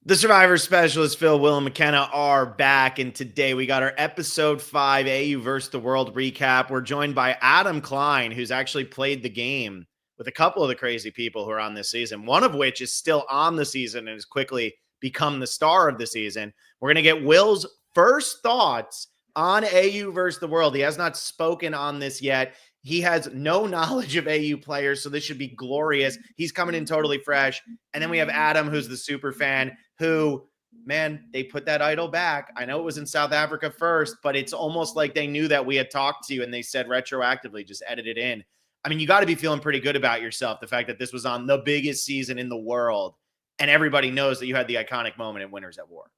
The Survivor Specialist, Phil, Will, and McKenna are back, and today we got our episode 5 AU versus the World recap. We're joined by Adam Klein, who's actually played the game with a couple of the crazy people who are on this season, one of which is still on the season and has quickly become the star of the season. We're going to get Will's first thoughts on AU versus the World. He has not spoken on this yet. He has no knowledge of AU players, so this should be glorious. He's coming in totally fresh. And then we have Adam, who's the super fan, who, man, they put that idol back. I know it was in South Africa first, but it's almost like they knew that we had talked to you and they said retroactively, just edit it in. I mean, you got to be feeling pretty good about yourself, the fact that this was on the biggest season in the world, and everybody knows that you had the iconic moment in Winners at War.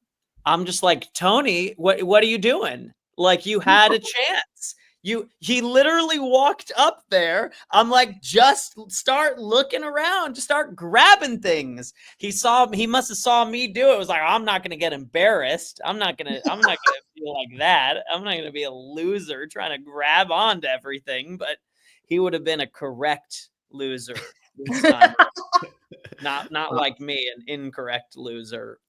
I'm just like, Tony, what are you doing? Like, you had a chance. He literally walked up there. I'm like, just start looking around, just start grabbing things. He must have saw me do it. It was like, I'm not gonna get embarrassed. I'm not gonna feel like that. I'm not gonna be a loser trying to grab onto everything, but he would have been a correct loser this time. not like me, an incorrect loser.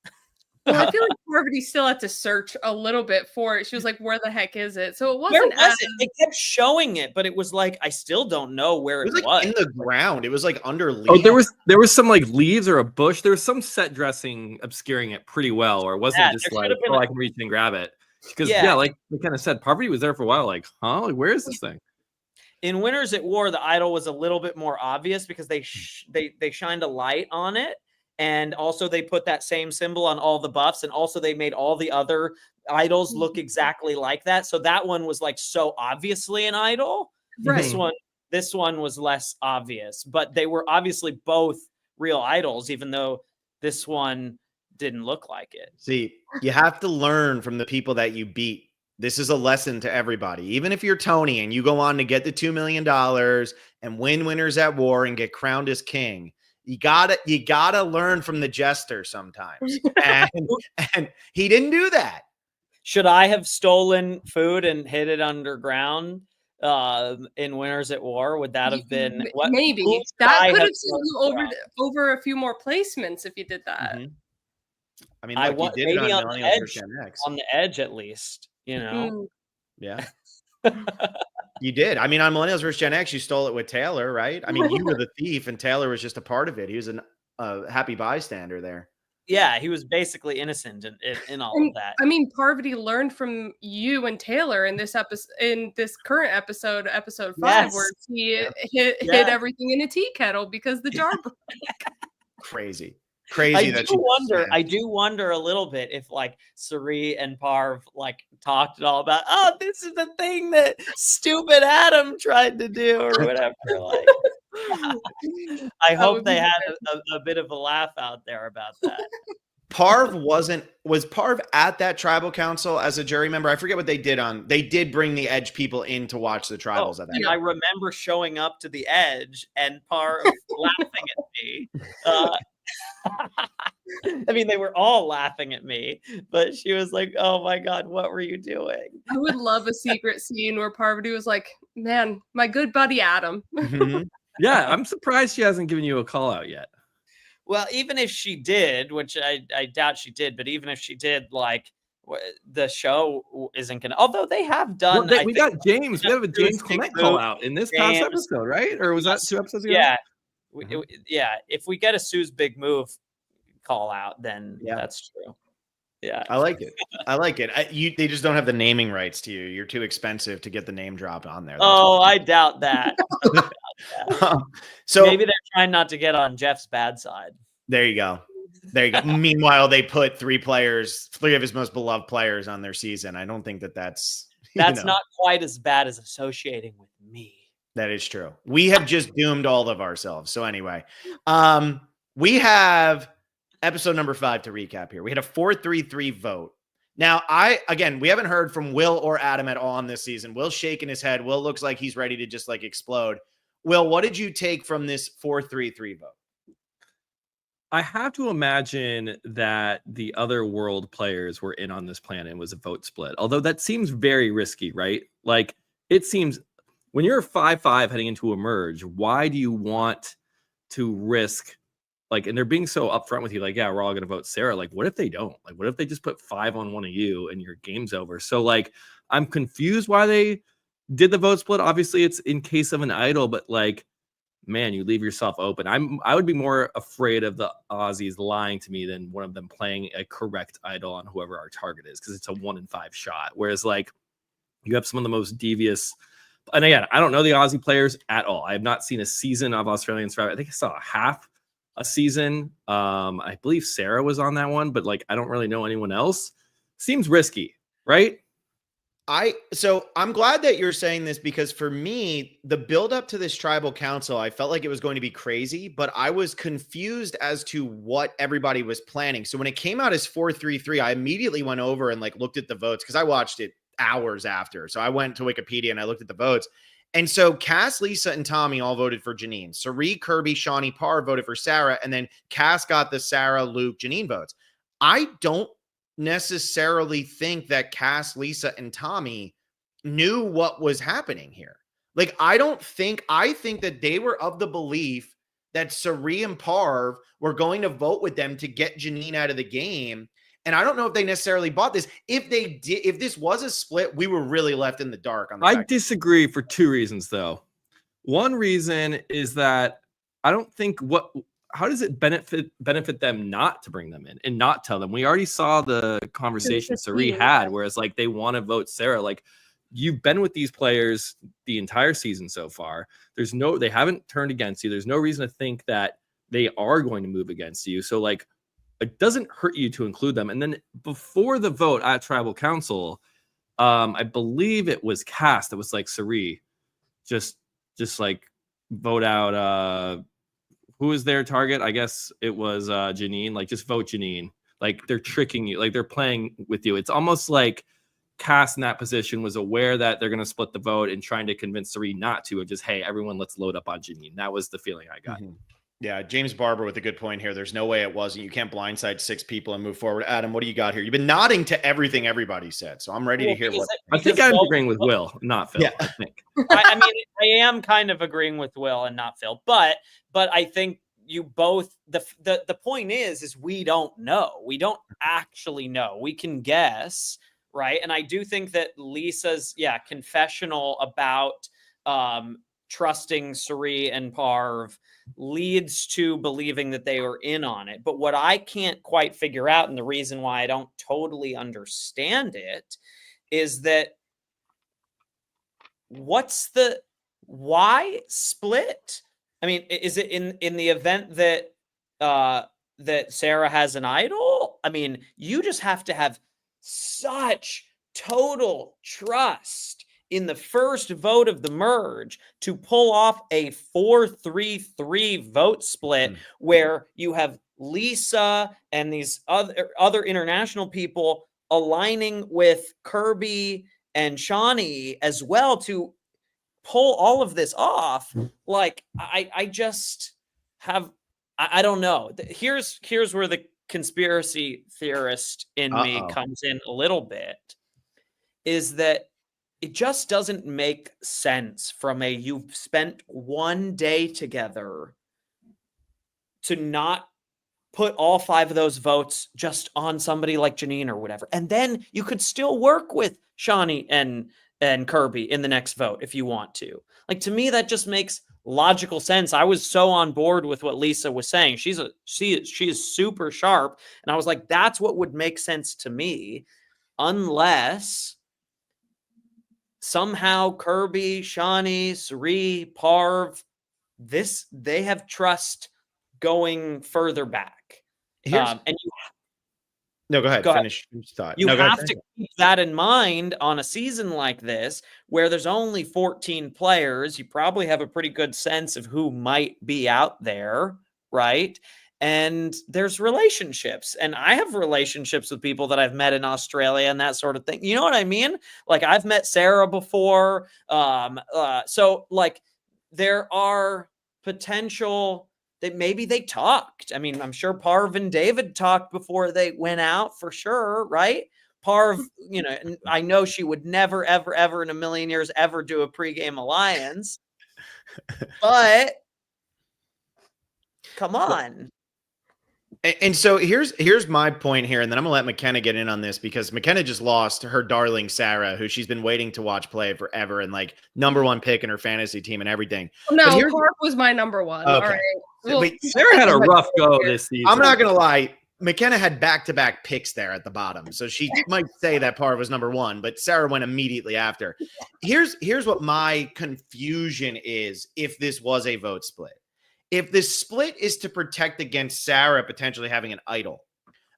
Well, I feel like Parvati still had to search a little bit for it. She was like, where the heck is it? So it wasn't. Where was it? They kept showing it, but it was like, I still don't know where it was. Like in the ground. It was like under leaves. Oh, there was some like leaves or a bush. There was some set dressing obscuring it pretty well, or it wasn't just like, I can reach in and grab it. Because like we kind of said, Parvati was there for a while. Like, huh? Like, where is this thing? In Winners at War, the idol was a little bit more obvious because they shined a light on it. And also they put that same symbol on all the buffs. And also they made all the other idols look exactly like that. So that one was like so obviously an idol. Right. This one was less obvious. But they were obviously both real idols, even though this one didn't look like it. See, you have to learn from the people that you beat. This is a lesson to everybody. Even if you're Tony and you go on to get the $2 million and win Winners at War and get crowned as king, you gotta learn from the jester sometimes. And he didn't do that. Should I have stolen food and hid it underground in Winners at War? Would that have been what? Maybe that could have sent you over a few more placements if you did that. Mm-hmm. I mean, look, you did maybe it on the edge at least, you know. Yeah. You did. I mean, on Millennials vs. Gen X, you stole it with Taylor, right? I mean, you were the thief, and Taylor was just a part of it. He was a happy bystander there. Yeah, he was basically innocent in all of that. I mean, Parvati learned from you and Taylor in this current episode, episode 5, where he hid everything in a tea kettle because the jar broke. Crazy. I do wonder a little bit if like Sari and Parv like talked it all about, oh, this is the thing that stupid Adam tried to do or whatever. Like, I hope they had a bit of a laugh out there about that. Was Parv at that tribal council as a jury member? I forget what they did they did bring the Edge people in to watch the tribals at that. I remember showing up to the Edge and Parv laughing at me. I mean, they were all laughing at me, but she was like, oh my God, what were you doing? I would love a secret scene where Parvati was like, man, my good buddy Adam. Mm-hmm. Yeah, I'm surprised she hasn't given you a call out yet. Well, even if she did, which I doubt she did, but even if she did, like, the show isn't going to, although they have done. Well, we got James. We have a James Clement call out in this past episode, right? Or was that 2 episodes ago? Yeah. If we get a Sue's big move call out, then that's true. Yeah, I like it. They just don't have the naming rights to you. You're too expensive to get the name drop on there. I doubt that. So maybe they're trying not to get on Jeff's bad side. There you go. Meanwhile, they put 3 of his most beloved players on their season. I don't think that's not quite as bad as associating with me. That is true. We have just doomed all of ourselves. So anyway, we have episode number 5 to recap here. We had a 4-3-3 vote. Now, we haven't heard from Will or Adam at all on this season. Will's shaking his head. Will looks like he's ready to just like explode. Will, what did you take from this 4-3-3 vote? I have to imagine that the other world players were in on this plan and it was a vote split. Although that seems very risky, right? Like, it seems when you're 5-5 heading into a merge, why do you want to risk like, and they're being so upfront with you, like, yeah, we're all going to vote Sarah. Like, what if they don't? Like, what if they just put 5 on one of you and your game's over? So, like, I'm confused why they did the vote split. Obviously, it's in case of an idol, but like, man, you leave yourself open. I would be more afraid of the Aussies lying to me than one of them playing a correct idol on whoever our target is, because it's a 1 in 5 shot. Whereas, like, you have some of the most devious. And again, I don't know the Aussie players at all. I have not seen a season of Australian Survivor. I think I saw half a season. I believe Sarah was on that one, but like, I don't really know anyone else. Seems risky, right? So I'm glad that you're saying this, because for me, the build up to this tribal council, I felt like it was going to be crazy, but I was confused as to what everybody was planning. So when it came out as 4-3-3, I immediately went over and like looked at the votes, because I watched it hours after. So I went to Wikipedia and I looked at the votes. And so Cass, Lisa, and Tommy all voted for Janine. Cirie, Kirby, Shawnee, Parv voted for Sarah. And then Cass got the Sarah, Luke, Janine votes. I don't necessarily think that Cass, Lisa, and Tommy knew what was happening here. Like, I think that they were of the belief that Cirie and Parv were going to vote with them to get Janine out of the game. And I don't know if they necessarily bought this. If they did, if this was a split, we were really left in the dark on the I disagree for 2 reasons, though. One reason is that I don't think how does it benefit them not to bring them in and not tell them? We already saw the conversation Cirie had, whereas like they want to vote Sarah. Like, you've been with these players the entire season so far. They haven't turned against you. There's no reason to think that they are going to move against you. So like, it doesn't hurt you to include them. And then before the vote at Tribal Council, I believe it was Cass that was like, Cirie, just like vote out who is their target? I guess it was Janine. Like, just vote Janine. Like, they're tricking you. Like, they're playing with you. It's almost like Cass in that position was aware that they're going to split the vote and trying to convince Cirie not to, and just, hey, everyone, let's load up on Janine. That was the feeling I got. Mm-hmm. Yeah, James Barber with a good point here. There's no way it wasn't. You can't blindside 6 people and move forward. Adam, what do you got here? You've been nodding to everything everybody said, so I'm ready to hear what. I think I'm agreeing with Will, not Phil. Yeah. I think. I mean, I am kind of agreeing with Will and not Phil, but I think you both. The point is we don't know. We don't actually know. We can guess, right? And I do think that Lisa's confessional about trusting Cirie and Parv leads to believing that they were in on it. But what I can't quite figure out, and the reason why I don't totally understand it, is that why split? I mean, is it in the event that that Sarah has an idol? I mean, you just have to have such total trust in the first vote of the merge to pull off a 4-3-3 vote split where you have Lisa and these other international people aligning with Kirby and Shawnee as well to pull all of this off. Like, I just have, I don't know. Here's where the conspiracy theorist in me comes in a little bit, is that it just doesn't make sense from you've spent one day together to not put all 5 of those votes just on somebody like Janine or whatever. And then you could still work with Shawnee and Kirby in the next vote if you want to. Like, to me, that just makes logical sense. I was so on board with what Lisa was saying. She is super sharp. And I was like, that's what would make sense to me, unless somehow Kirby, Shawnee, Cirie, Parv, they have trust going further back. And you No, go ahead. Finish your thought. You have to keep that in mind on a season like this, where there's only 14 players. You probably have a pretty good sense of who might be out there, right? And there's relationships. And I have relationships with people that I've met in Australia and that sort of thing. You know what I mean? Like, I've met Sarah before. So, like, there are potential that maybe they talked. I mean, I'm sure Parv and David talked before they went out, for sure, right? Parv, you know, I know she would never, ever, ever in a million years ever do a pregame alliance. But come on. And so here's my point here, and then I'm gonna let McKenna get in on this because McKenna just lost her darling Sarah, who she's been waiting to watch play forever, and like #1 pick in her fantasy team and everything. No, Park was my #1. Okay. All right. Well, But Sarah had a rough go this season. I'm not gonna lie. McKenna had back-to-back picks there at the bottom, so she might say that Parv was #1, but Sarah went immediately after. Here's what my confusion is if this was a vote split. If the split is to protect against Sarah potentially having an idol,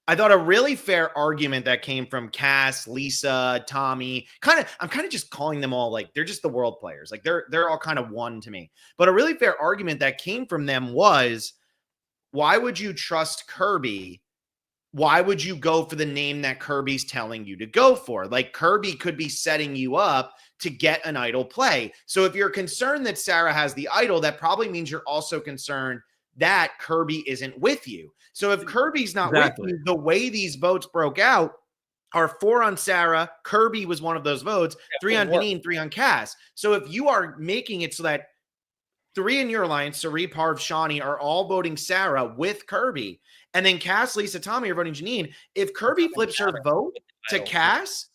I thought a really fair argument that came from Cass, Lisa, Tommy, I'm kind of just calling them all like they're just the world players. Like they're all kind of one to me. But a really fair argument that came from them was, why would you trust Kirby? Why would you go for the name that Kirby's telling you to go for? Like Kirby could be setting you up to get an idol play. So if you're concerned that Sarah has the idol, that probably means you're also concerned that Kirby isn't with you. So if Kirby's not with you, the way these votes broke out are 4 on Sarah. Kirby was one of those votes, 3 on Janine, 3 on Cass. So if you are making it so that 3 in your alliance, Sari, Parv, Shawnee, are all voting Sarah with Kirby, and then Cass, Lisa, Tommy are voting Janine, if Kirby flips her vote to Cass,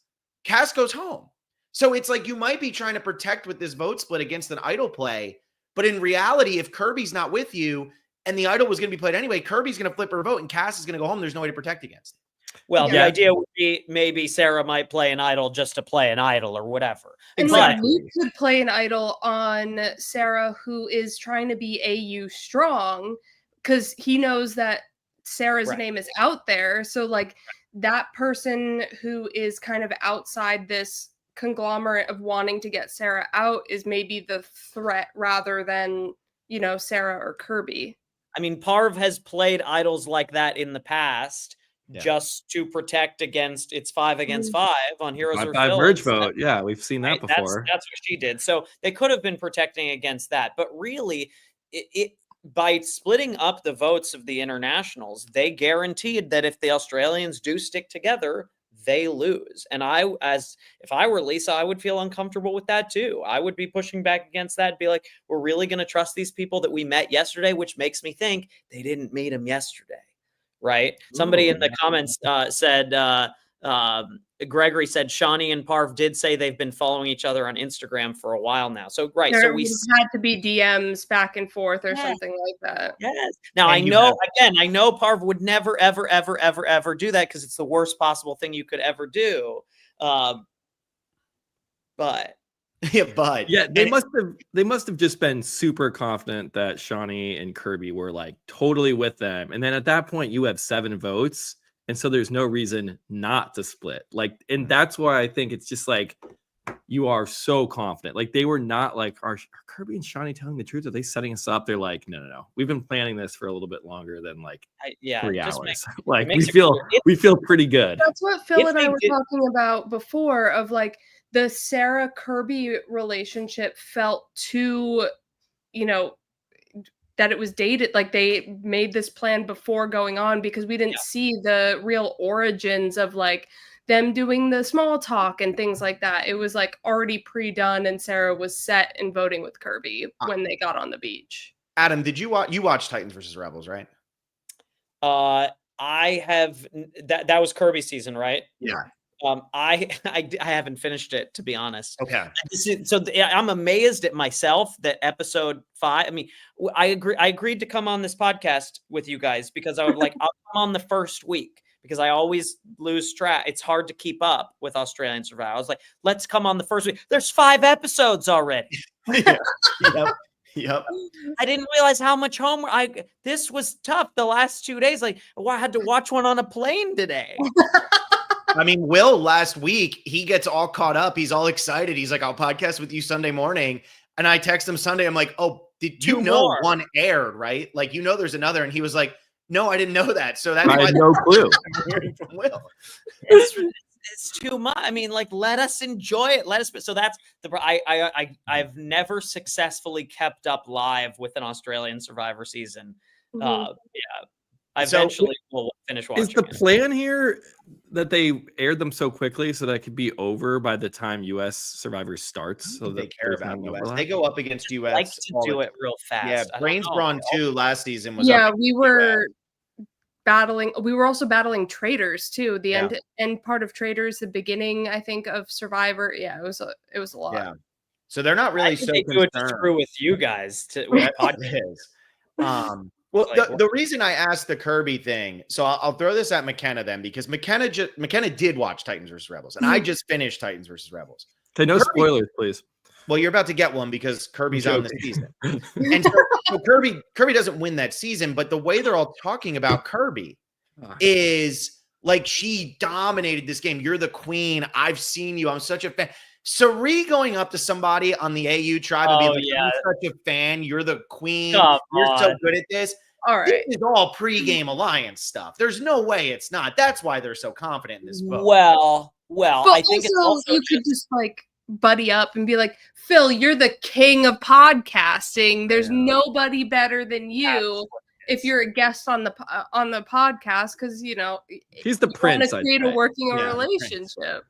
Cass goes home. So it's like you might be trying to protect with this vote split against an idol play, but in reality, if Kirby's not with you and the idol was going to be played anyway, Kirby's going to flip her vote and Cass is going to go home. There's no way to protect against it. Well, the idea would be maybe Sarah might play an idol just to play an idol or whatever. And like Luke could play an idol on Sarah, who is trying to be AU strong, because he knows that Sarah's name is out there. So like that person who is kind of outside this conglomerate of wanting to get Sarah out is maybe the threat rather than, you know, Sarah or Kirby. I mean, Parv has played idols like that in the past. Just to protect against it's 5 against 5 on Heroes or 5 merge vote. Yeah, we've seen that before. That's what she did. So they could have been protecting against that. But really, it by splitting up the votes of the internationals, they guaranteed that if the Australians do stick together, they lose. And if I were Lisa, I would feel uncomfortable with that too. I would be pushing back against that and be like, we're really going to trust these people that we met yesterday, which makes me think they didn't meet them yesterday. Right. Somebody in the comments said, Gregory said, Shawnee and Parv did say they've been following each other on Instagram for a while now. So, right. There so we had to be DMs back and forth or something like that. Yes. Now, I know Parv would never, ever, ever, ever, ever do that because it's the worst possible thing you could ever do. But. Yeah, they must have just been super confident that Shawnee and Kirby were like totally with them. And then at that point you have 7 votes. And so there's no reason not to split. Like, and that's why I think it's just like you are so confident. Like they were not like, are Kirby and Shawnee telling the truth? Are they setting us up? They're like, no. We've been planning this for a little bit longer than like 3 hours. Like we feel pretty good. That's what Phil and I were talking about before of like, the Sarah Kirby relationship felt too, you know, that it was dated. Like they made this plan before going on because we didn't see the real origins of like them doing the small talk and things like that. It was like already pre-done and Sarah was set in voting with Kirby when they got on the beach. Adam, did you watch Titans versus Rebels, right? I have that was Kirby's season, right? Yeah. I haven't finished it, to be honest. Okay. So I'm amazed at myself that episode 5. I mean, I agreed to come on this podcast with you guys because I would like I'll come on the first week because I always lose track. It's hard to keep up with Australian Survivor. I was like, let's come on the first week. There's 5 episodes already. Yep. I didn't realize how much homework. This was tough the last 2 days. Like, I had to watch one on a plane today. I mean, Will last week, he gets all caught up. He's all excited. He's like, I'll podcast with you Sunday morning. And I text him Sunday. I'm like, oh, did you know one aired, right? Like, you know, there's another. And he was like, no, I didn't know that. So that's I had no clue. From Will. It's too much. I mean, like, let us enjoy it. So that's I've never successfully kept up live with an Australian Survivor season. I eventually will finish watching. Is the plan here that they aired them so quickly so that it could be over by the time U.S. Survivor starts? So they care about U.S. They go up against U.S. Like to do it real fast. Yeah, Brains Brawn 2 last season was. Yeah, we were. battling. We were also battling Traitors too. The Yeah. end part of Traitors, the beginning, I think, of Survivor. Yeah, it was a lot. Yeah. So they're not I really think so they do it to concerned. screw with you guys with It podcasts. is. Well, Like, the reason I asked the Kirby thing, so I'll throw this at McKenna then, because McKenna did watch Titans versus Rebels, and I just finished Titans versus Rebels. Okay, no Kirby- spoilers, please. Well, you're about to get one because Kirby's on the joking. season. And so Kirby doesn't win that season, but the way they're all talking about Kirby is like, she dominated this game. You're the queen. I've seen you. I'm such a fan. Sari going up to somebody on the AU tribe and being like, I'm such a fan. You're the queen. You're so good at this. All right. This is all pregame alliance stuff. There's no way it's not. That's why they're so confident in this vote. Well, But I think it's also you could just like buddy up and be like, Phil, you're the king of podcasting. There's nobody better than you. If you're a guest on the podcast, because he's the prince. Want to create a working relationship.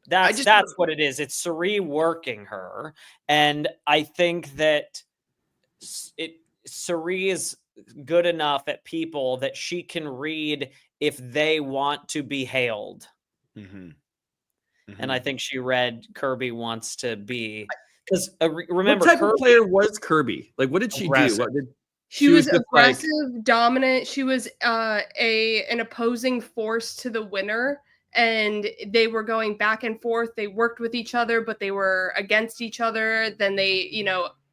That's what it is. It's Sari working her, and I think that Sari is good enough at people that she can read if they want to be hailed. Mm-hmm. Mm-hmm. And I think she read Kirby wants to be, because remember, what type Kirby, of player was Kirby? Like, what did she do? What did she was just aggressive, dominant. She was an opposing force to the winner, and they were going back and forth. They worked with each other, but they were against each other. Then they,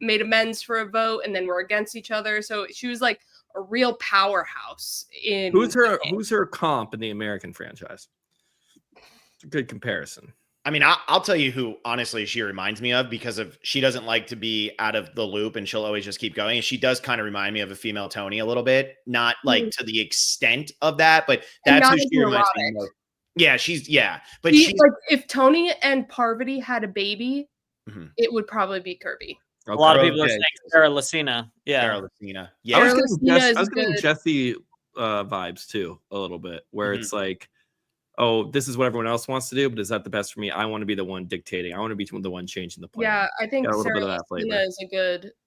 made amends for a vote, and then were against each other. So she was like a real powerhouse. Who's her comp in the American franchise? It's a good comparison. I mean, I'll tell you who, honestly, she reminds me of, because she doesn't like to be out of the loop, and she'll always just keep going. And she does kind of remind me of a female Tony a little bit, not like to the extent of that, but that's who she reminds me of. Yeah, but she's like, if Tony and Parvati had a baby, it would probably be Kirby. A lot of people are saying Sarah Lucina. Yeah, Sarah Lucina. Yeah, I was getting Jesse vibes too a little bit, where it's like, oh, this is what everyone else wants to do, but is that the best for me? I want to be the one dictating. I want to be the one changing the plan. Yeah, I think a little Sarah bit of that flavor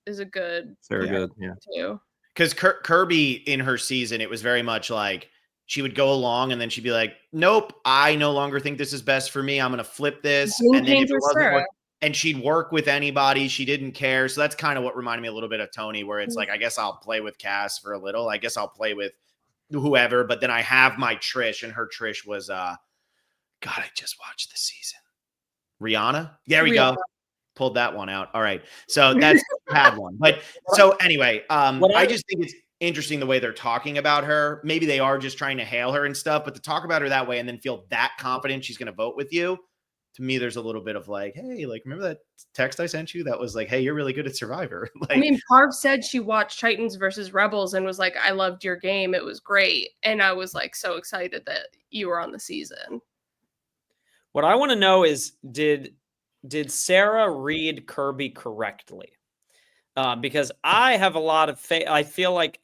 is a good Sarah good, too. Because Kirby in her season, it was very much like she would go along and then she'd be like, nope, I no longer think this is best for me. I'm going to flip this. And then if it wasn't and she'd work with anybody. She didn't care. So that's kind of what reminded me a little bit of Tony, where it's like, I guess I'll play with Cass for a little. I guess I'll play with whoever, but then I have my Trish, and her Trish was, God, I just watched the season. Rihanna? There we go. Pulled that one out. All right. So that's a bad one. But so anyway, I just think it's interesting the way they're talking about her. Maybe they are just trying to hail her and stuff, but to talk about her that way and then feel that confident she's going to vote with you, to me, there's a little bit of like, hey, like, remember that text I sent you that was like, hey, you're really good at Survivor. Like, I mean, Parv said she watched Titans versus Rebels and was like, I loved your game. It was great. And I was like, so excited that you were on the season. What I want to know is, did Sarah read Kirby correctly? Because I have a lot of faith. I feel like,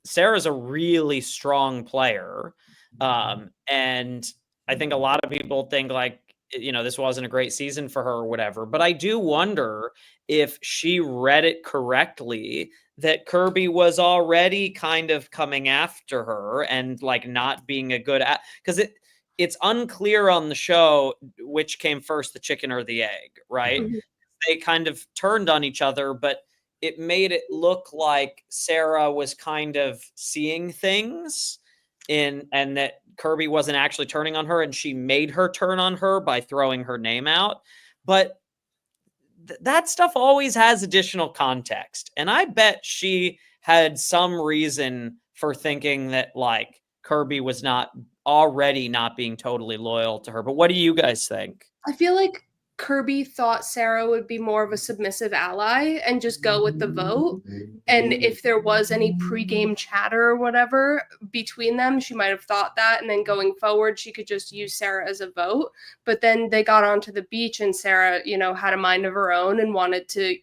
Sarah's a really strong player. And I think a lot of people think like, this wasn't a great season for her or whatever. But I do wonder if she read it correctly, that Kirby was already kind of coming after her and like not being a good because it's unclear on the show which came first, the chicken or the egg, right? Mm-hmm. They kind of turned on each other, but it made it look like Sarah was kind of seeing things and that Kirby wasn't actually turning on her, and she made her turn on her by throwing her name out. But that stuff always has additional context. And I bet she had some reason for thinking that like Kirby was not being totally loyal to her. But what do you guys think? I feel like Kirby thought Sarah would be more of a submissive ally and just go with the vote. And if there was any pregame chatter or whatever between them, she might have thought that. And then going forward, she could just use Sarah as a vote. But then they got onto the beach and Sarah, had a mind of her own and wanted to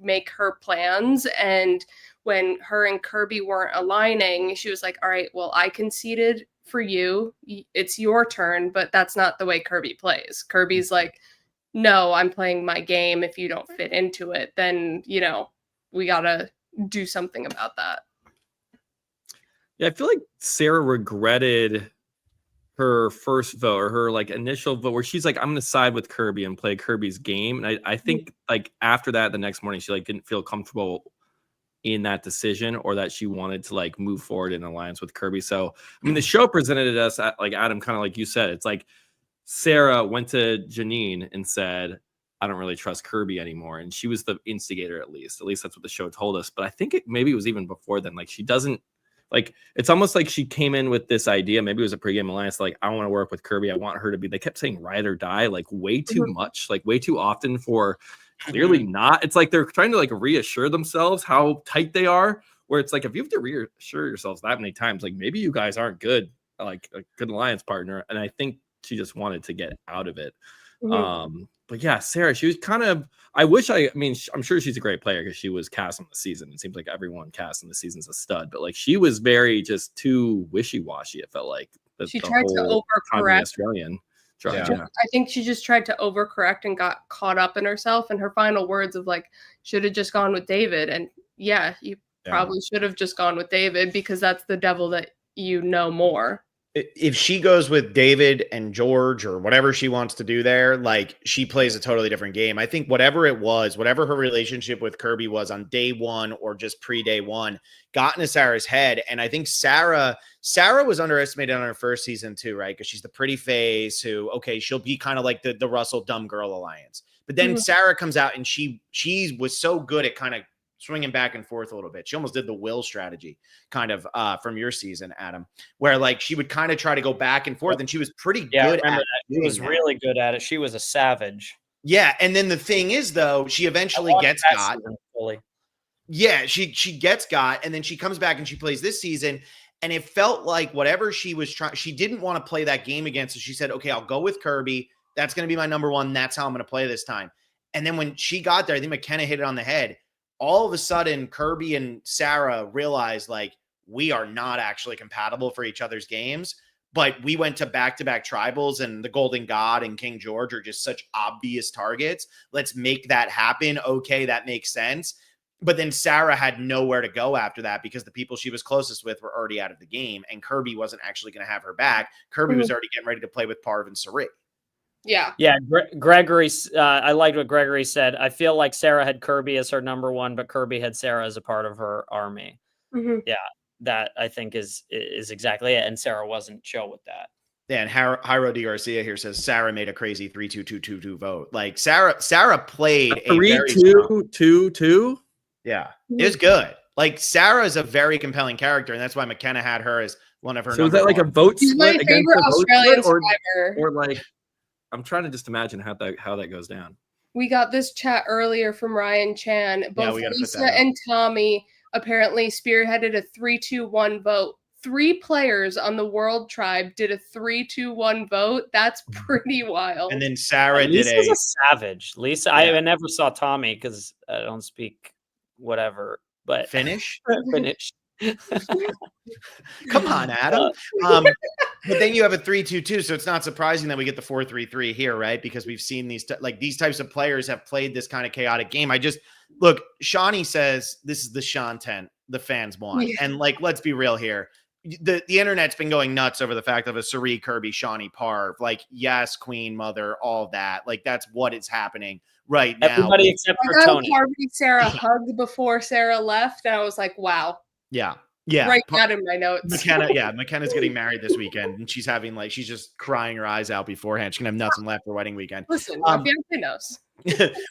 make her plans. And when her and Kirby weren't aligning, she was like, all right, well, I conceded for you. It's your turn, but that's not the way Kirby plays. Kirby's like, no, I'm playing my game. If you don't fit into it, then, we got to do something about that. Yeah, I feel like Sarah regretted her first vote or her like initial vote where she's like, I'm gonna side with Kirby and play Kirby's game. And I think like after that, the next morning, she like didn't feel comfortable in that decision or that she wanted to like move forward in alliance with Kirby. So I mean the show presented us at, like Adam, kind of like you said, it's like Sarah went to Janine and said, I don't really trust Kirby anymore. And she was the instigator, at least that's what the show told us. But I think maybe it was even before then. Like she doesn't like, it's almost like she came in with this idea. Maybe it was a pregame alliance. Like, I want to work with Kirby. I want her to be, they kept saying ride or die, like way too much, like way too often for clearly not. It's like they're trying to like reassure themselves how tight they are, where it's like, if you have to reassure yourselves that many times, like maybe you guys aren't good, like a good alliance partner. And I think she just wanted to get out of it. But yeah, Sarah, she was kind of, I mean, I'm sure she's a great player because she was cast on the season. It seems like everyone cast in the season's a stud, but like she was very just too wishy-washy. It felt like she tried to overcorrect. Australian. I think she just tried to overcorrect and got caught up in herself. And her final words of like, should have just gone with David. And yeah, you probably should have just gone with David because that's the devil that you know more. If she goes with David and George or whatever she wants to do there, like she plays a totally different game. I think whatever it was, whatever her relationship with Kirby was on day one or just pre-day one, got into Sarah's head. And I think Sarah was underestimated on her first season too, right? Because she's the pretty face who, okay, she'll be kind of like the Russell dumb girl alliance. But then Sarah comes out and she was so good at kind of swinging back and forth a little bit. She almost did the Will strategy kind of from your season, Adam, where like she would kind of try to go back and forth and she was pretty good at that. She was really good at it. She was a savage. Yeah. And then the thing is though, she eventually gets got. Yeah, she gets got, and then she comes back and she plays this season. And it felt like whatever she was trying, she didn't want to play that game again. So she said, okay, I'll go with Kirby. That's going to be my number one. That's how I'm going to play this time. And then when she got there, I think McKenna hit it on the head. All of a sudden, Kirby and Sarah realized like we are not actually compatible for each other's games, but we went to back-to-back tribals and the Golden God and King George are just such obvious targets. Let's make that happen. Okay, that makes sense. But then Sarah had nowhere to go after that because the people she was closest with were already out of the game and Kirby wasn't actually going to have her back. Kirby was already getting ready to play with Parv and Sarit. Yeah. Gregory, I liked what Gregory said. I feel like Sarah had Kirby as her number one, but Kirby had Sarah as a part of her army. Yeah, that I think is exactly it. And Sarah wasn't chill with that. Yeah, and Jairo D. Garcia here says Sarah made a crazy 3-2-2-2-2 vote. Like Sarah played a 3-2-2-2. Yeah, it was good. Like Sarah is a very compelling character, and that's why McKenna had her as one of her. So is that like a vote split against the Australian vote split, or like? I'm trying to just imagine how that goes down. We got this chat earlier from Ryan Chan. Both Lisa and Tommy apparently spearheaded a 3-2-1 vote. 3 players on the World Tribe did a 3-2-1 vote. That's pretty wild. And then Sarah Lisa's a savage. Lisa, yeah. I never saw Tommy because I don't speak whatever. But Finnish. Come on, Adam. But then you have a 3-2-2, so it's not surprising that we get the 4-3-3 here, right? Because we've seen these types of players have played this kind of chaotic game. Look, Shawnee says this is the Shantent the fans want, and like let's be real here. The internet's been going nuts over the fact of a Sarit, Kirby, Shawnee, Parv. Like, yes, Queen, Mother, all that. Like, that's what is happening right now. Everybody except for Tony. Sarah hugged before Sarah left, and I was like, wow. Yeah. Right out in my notes. McKenna's getting married this weekend, and she's just crying her eyes out beforehand. She's gonna have nothing left for wedding weekend. Listen, my fiance knows.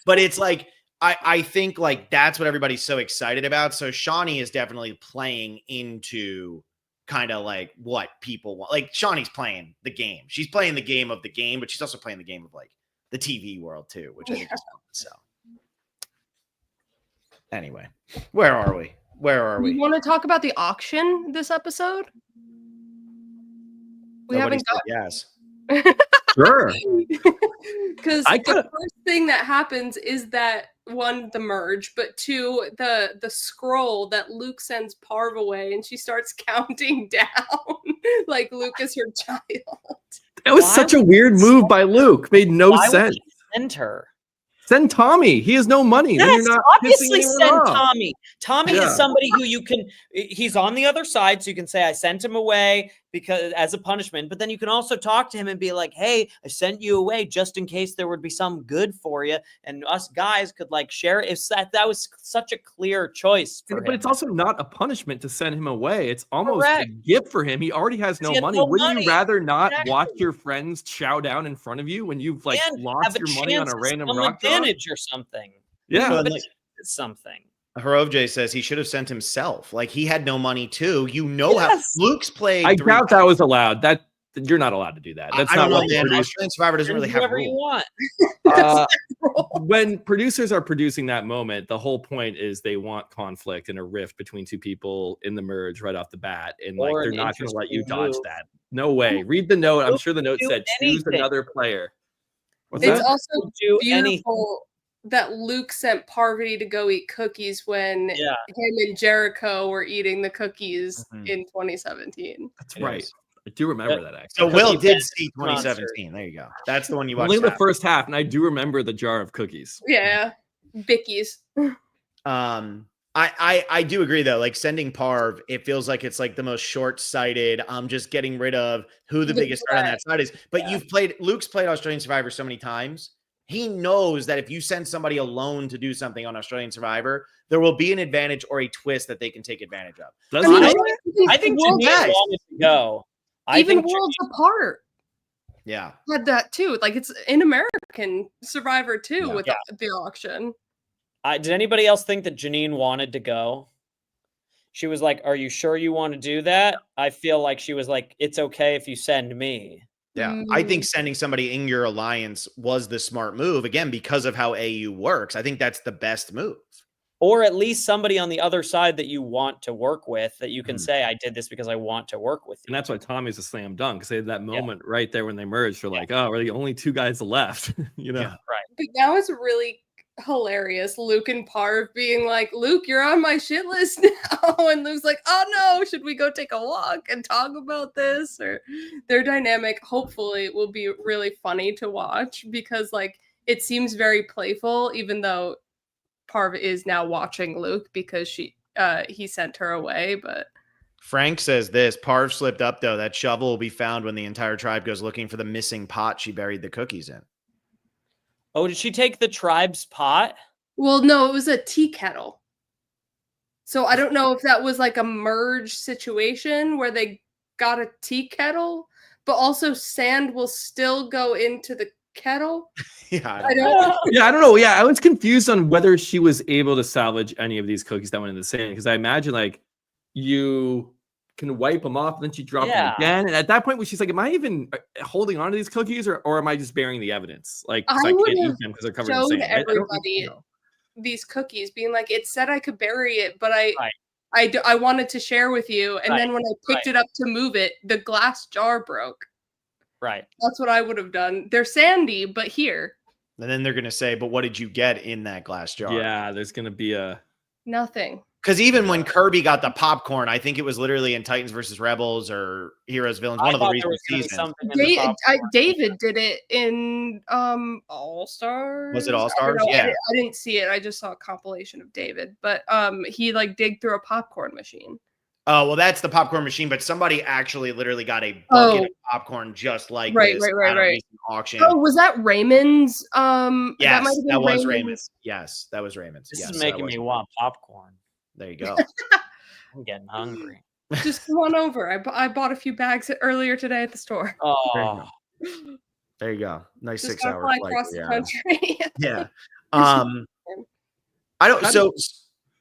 But it's like I think like that's what everybody's so excited about. So Shawnee is definitely playing into kind of like what people want. Like Shawnee's playing the game. She's playing the game of the game, but she's also playing the game of like the TV world too, which I think is fun. So anyway, where are we? You want to talk about the auction this episode? We haven't got yes. Sure. Because the first thing that happens is that 1, the merge, but 2, the scroll that Luke sends Parv away, and she starts counting down like Luke is her child. That was such a weird move by Luke. Made no sense. Send her. Send Tommy. He has no money. Then Yes, you're not obviously pissing anyone send off. Tommy. Tommy Yeah. is somebody who you can. He's on the other side, so you can say I sent him away because as a punishment. But then you can also talk to him and be like, "Hey, I sent you away just in case there would be some good for you." And us guys could like share it. If that was such a clear choice for But him. it's also not a punishment to send him away. It's almost Correct. a gift for him. He already has no He has money. no Wouldn't money. you rather not Exactly. watch your friends chow down in front of you when you've like And lost have a your money on chance a at random some rock draw? advantage or something. Yeah. So, Have a like, chance at something. Harovj says he should have sent himself. Like he had no money too. How Yes. Luke's played. I 3 doubt that was allowed. That you're not allowed to do that. That's I not don't know, what the man. producer. Australian Survivor doesn't Do really have whatever you rules. want. When producers are producing that moment, the whole point is they want conflict and a rift between two people in the merge right off the bat, and like Or they're an not going to let you interesting dodge move. that. No way. Read the note. I'm sure the note Do said choose anything. another player. What's It's that? also Do anything. beautiful that Luke sent Parvati to go eat cookies when Yeah. him and Jericho were eating the cookies Mhm. in 2017. That's It right. is. I do remember But- that actually. So Will Cookie did Band see concert. 2017. There you go. That's the one you watched. Only the half. first half, and I do remember the jar of cookies. Yeah, Vicky's. I do agree though. Like sending Parv, it feels like it's like the most short-sighted. I'm just getting rid of who the The biggest threat on that side is. But Yeah. Luke's played Australian Survivor so many times. He knows that if you send somebody alone to do something on Australian Survivor, there will be an advantage or a twist that they can take advantage of. Does I mean, he? I think Worlds, Janine wanted to go. I even think Worlds Apart Yeah. had that too. Like it's in American Survivor too Yeah. with Yeah. the auction. did anybody else think that Janine wanted to go? She was like, "Are you sure you want to do that?" I feel like she was like, "It's okay if you send me." Yeah. I think sending somebody in your alliance was the smart move, again, because of how AU works. I think that's the best move. Or at least somebody on the other side that you want to work with, that you can Mhm. say, "I did this because I want to work with you." And that's why Tommy's a slam dunk, because they had that moment right there when they merged. They're like, oh, we're the only two guys left. You know? Yeah. But now it's really hilarious. Luke and Parv being like, "Luke, you're on my shit list now," and Luke's like, "Oh no, should we go take a walk and talk about this?" Or their dynamic, hopefully, will be really funny to watch because, like, it seems very playful, even though Parv is now watching Luke because he sent her away. But Frank says this: Parv slipped up though. That shovel will be found when the entire tribe goes looking for the missing pot she buried the cookies in. Oh, did she take the tribe's pot? well, no, it was a tea kettle. So I don't know if that was like a merge situation where they got a tea kettle, but also sand will still go into the kettle. Yeah, I don't. Yeah, I don't know. Yeah, I was confused on whether she was able to salvage any of these cookies that went in the sand, because I imagine like you can wipe them off and then she dropped them Yeah. again. And at that point, when she's like, "Am I even holding on to these cookies, or am I just bearing the evidence? Like, 'cause I I can't would've eat them because they're covered in showed sand." I don't everybody know. these cookies, being like, "It said I could bury it, but I Right. I wanted to share with you." And Right, then when I picked it up to move it, the glass jar broke. Right. That's what I would have done. They're sandy, but here, And then they're gonna say, "But what did you get in that glass jar?" Yeah, there's gonna be a nothing. Because even when Kirby got the popcorn, I think it was literally in Titans versus Rebels or Heroes Villains, I one of the thought there recent was gonna be seasons. something in the popcorn. David did it in All Stars. Was it All I don't Stars? know. Yeah. I didn't see it. I just saw a compilation of David, but he like dig through a popcorn machine. Oh, well, that's the popcorn machine, but somebody actually literally got a bucket of popcorn just like Right, this right, at a right. recent auction. Oh, was that Raymond's? Yes, might have been that was Raymond's. Yes, that was Raymond's. This Yes, is so that making me was- want popcorn. There you go. I'm getting hungry. Just come on over. I bought a few bags earlier today at the store. Oh, There you go. Nice Just 6 gotta hour fly flight. across the Yeah. country. Yeah. I don't. So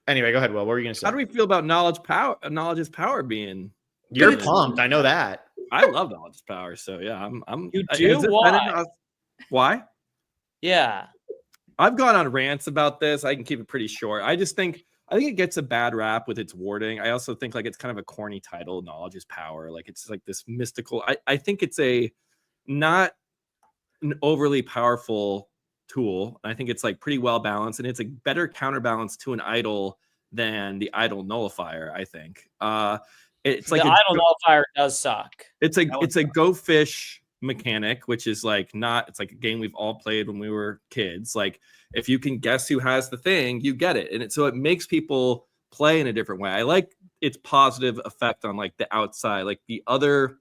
anyway, go ahead. Will, what were you gonna say? How do we feel about knowledge power? Knowledge is power being. You're it's- pumped. I know that. I love knowledge is power. So yeah, I'm. You is do? it Why? better- Why? yeah. I've gone on rants about this. I can keep it pretty short. I think it gets a bad rap with its wording. I also think like it's kind of a corny title. Knowledge is power. Like it's like this mystical. I think it's not an overly powerful tool. I think it's like pretty well balanced, and it's a better counterbalance to an idol than the idol nullifier. I think. It's like the idol nullifier does suck. It's a go fish mechanic, which is like not. It's like a game we've all played when we were kids. Like if you can guess who has the thing, you get it. And so it makes people play in a different way. I like its positive effect on like the outside, like the other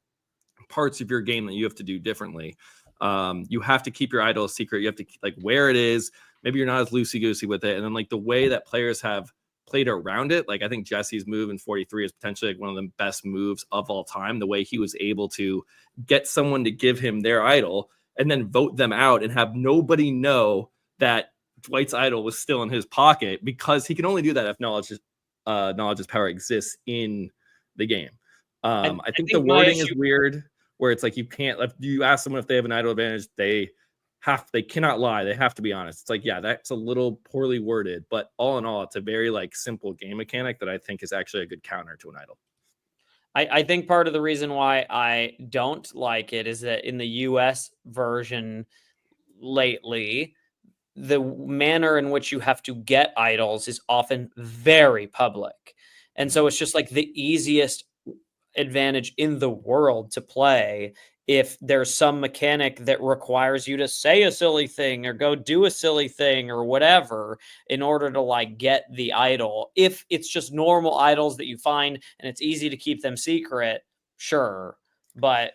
parts of your game that you have to do differently. You have to keep your idol a secret. You have to like where it is. Maybe you're not as loosey-goosey with it. And then like the way that players have played around it. Like I think Jesse's move in 43 is potentially like one of the best moves of all time. The way he was able to get someone to give him their idol and then vote them out and have nobody know that Dwight's idol was still in his pocket, because he can only do that if knowledge's power exists in the game. I think the wording is weird, where it's like you can't, if you ask someone if they have an idol advantage, they cannot lie. They have to be honest. It's like, yeah, that's a little poorly worded, but all in all, it's a very like simple game mechanic that I think is actually a good counter to an idol. I think part of the reason why I don't like it is that in the US version lately, the manner in which you have to get idols is often very public. And so it's just like the easiest advantage in the world to play if there's some mechanic that requires you to say a silly thing or go do a silly thing or whatever in order to like get the idol. If it's just normal idols that you find and it's easy to keep them secret, sure. But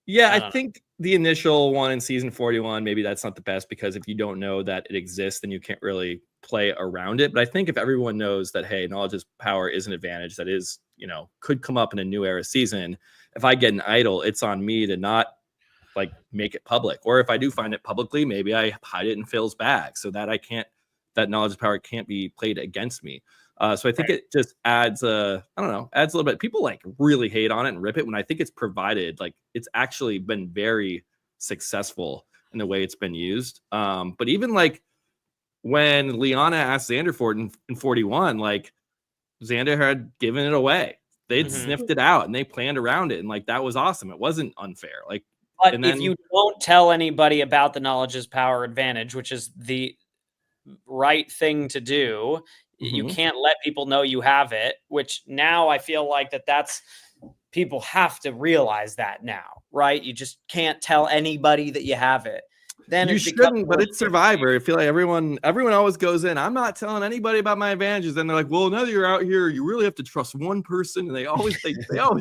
yeah, I think the initial one in season 41, maybe that's not the best, because if you don't know that it exists, then you can't really play around it. But I think if everyone knows that, hey, knowledge's power is an advantage that is, could come up in a new era season. If I get an idol, it's on me to not like make it public. Or if I do find it publicly, maybe I hide it in Phil's bag so that that knowledge's power can't be played against me. So I think it just adds adds a little bit. People like really hate on it and rip it when I think it's provided, like it's actually been very successful in the way it's been used. But even like when Liana asked Xander for it in 41, like Xander had given it away. They'd sniffed it out and they planned around it. And like, that was awesome. It wasn't unfair. Like, but if you don't tell anybody about the knowledge's power advantage, which is the right thing to do, you can't let people know you have it, which now I feel like that's people have to realize that now, right? You just can't tell anybody that you have it. Then you shouldn't, but it's Survivor. I feel like everyone always goes in, I'm not telling anybody about my advantages. And they're like, well, now that you're out here, you really have to trust one person. And they always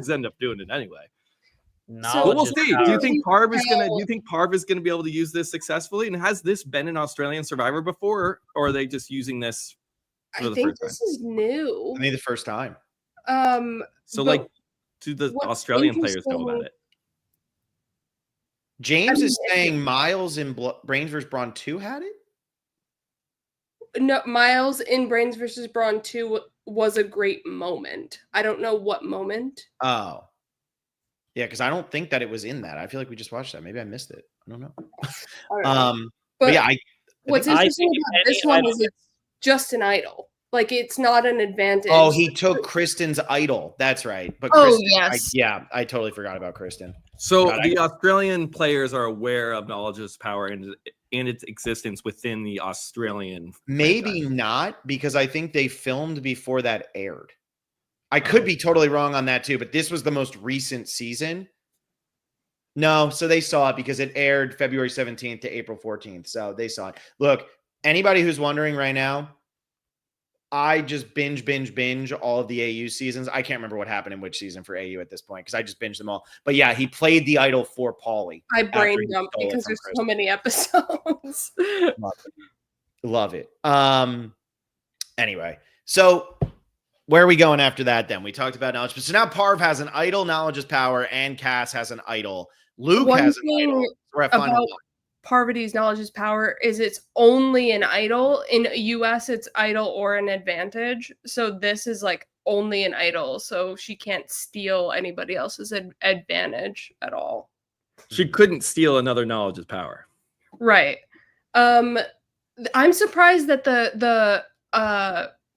end up doing it anyway. So we'll see. Do you think Parv is gonna be able to use this successfully? And has this been an Australian Survivor before, or are they just using this for the first time? This is new. I think the first time. So like, do the Australian players know about it? James is saying Miles in Brains vs. Brawn 2 had it? No, Miles in Brains vs. Brawn 2 was a great moment. I don't know what moment. Oh. Yeah, because I don't think that it was in that. I feel like we just watched that. Maybe I missed it. I don't know. But yeah, what's interesting about this one is it's just an idol. Like, it's not an advantage. Oh, he took Kristen's idol. That's right. But yes. I totally forgot about Kristen. So the Australian players are aware of knowledge's power and its existence within the Australian Maybe franchise. Not, because I think they filmed before that aired. I could be totally wrong on that too, but this was the most recent season. No, so they saw it because it aired February 17th to April 14th. So they saw it. Look, anybody who's wondering right now, I just binge all of the AU seasons. I can't remember what happened in which season for AU at this point because I just binged them all. But yeah, he played the idol for Paulie. I brain dumped because there's so many episodes. Love it. Anyway, so where are we going after that then? We talked about knowledge. So now Parv has an idol, knowledge's power, and Cass has an idol. Luke has an idol. We're at final one. Parvati's knowledge's power is it's only an idol. In US, it's idol or an advantage. So this is like only an idol. So she can't steal anybody else's advantage at all. She couldn't steal another knowledge's power. Right. I'm surprised that the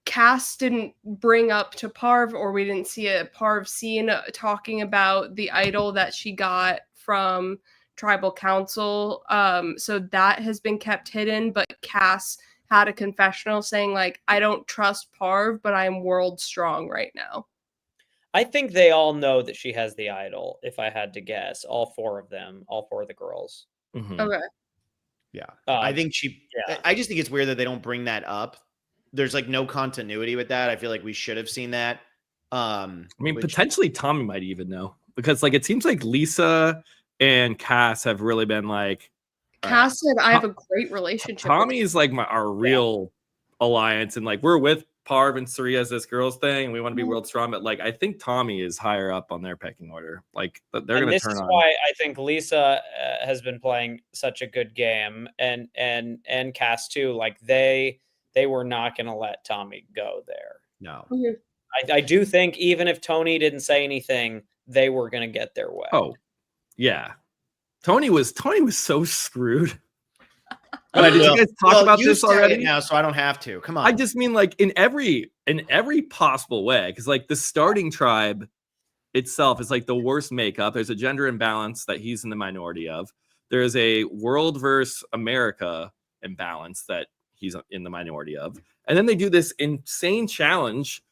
cast didn't bring up to Parv, or we didn't see a Parv scene talking about the idol that she got from Tribal Council. So that has been kept hidden, but Cass had a confessional saying like, I don't trust Parv, but I'm world strong right now. I think they all know that she has the idol, if I had to guess. All four of them, all four of the girls. Okay. Yeah. I think yeah. I just think it's weird that they don't bring that up. There's like no continuity with that. I feel like we should have seen that. I mean, potentially Tommy might even know, because like it seems like Lisa and Cass have really been like. Cass said, "I have a great relationship." Tommy is like our real alliance, and like we're with Parv and Suri as this girls thing, and we want to be world strong. But like I think Tommy is higher up on their pecking order. Like they're going to turn on. This is why I think Lisa has been playing such a good game, and Cass too. Like they were not going to let Tommy go there. No. I do think even if Tony didn't say anything, they were going to get their way. Oh, yeah. Tony was so screwed. Did you guys talk about this already? Now, so I don't have to. Come on. I just mean like in every possible way, because like the starting tribe itself is like the worst makeup. There's a gender imbalance that he's in the minority of. There's a world versus America imbalance that he's in the minority of. And then they do this insane challenge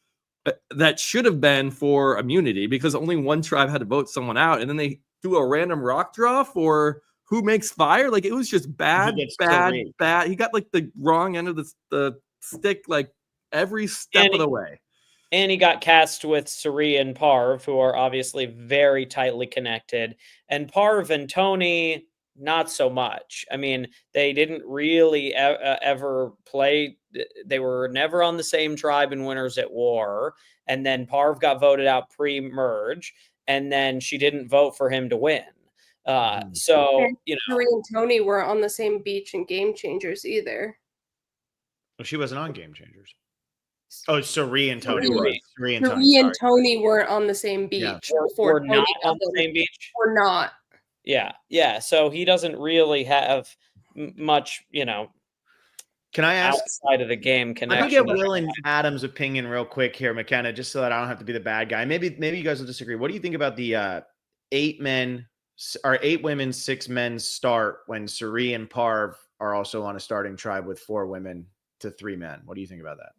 that should have been for immunity, because only one tribe had to vote someone out. And then they do a random rock draw for who makes fire. Like it was just bad. He got like the wrong end of the stick, like every step of the way. And he got cast with Suri and Parv, who are obviously very tightly connected. And Parv and Tony, not so much. I mean, they didn't really ever play. They were never on the same tribe in Winners at War. And then Parv got voted out pre-merge. And then she didn't vote for him to win. So, you know. Suri and Tony weren't on the same beach in Game Changers either. Well, she wasn't on Game Changers. Oh, Suri and Tony. Suri and Tony weren't on the same beach. Yeah. We're not on the same beach. We're not. Yeah. So he doesn't really have much, you know. Can I ask outside of the game connection? Let me get Will and Adam's opinion real quick here, McKenna, just so that I don't have to be the bad guy. Maybe you guys will disagree. What do you think about the 8 women, 6 men start when Suri and Parv are also on a starting tribe with 4 women to 3 men? What do you think about that?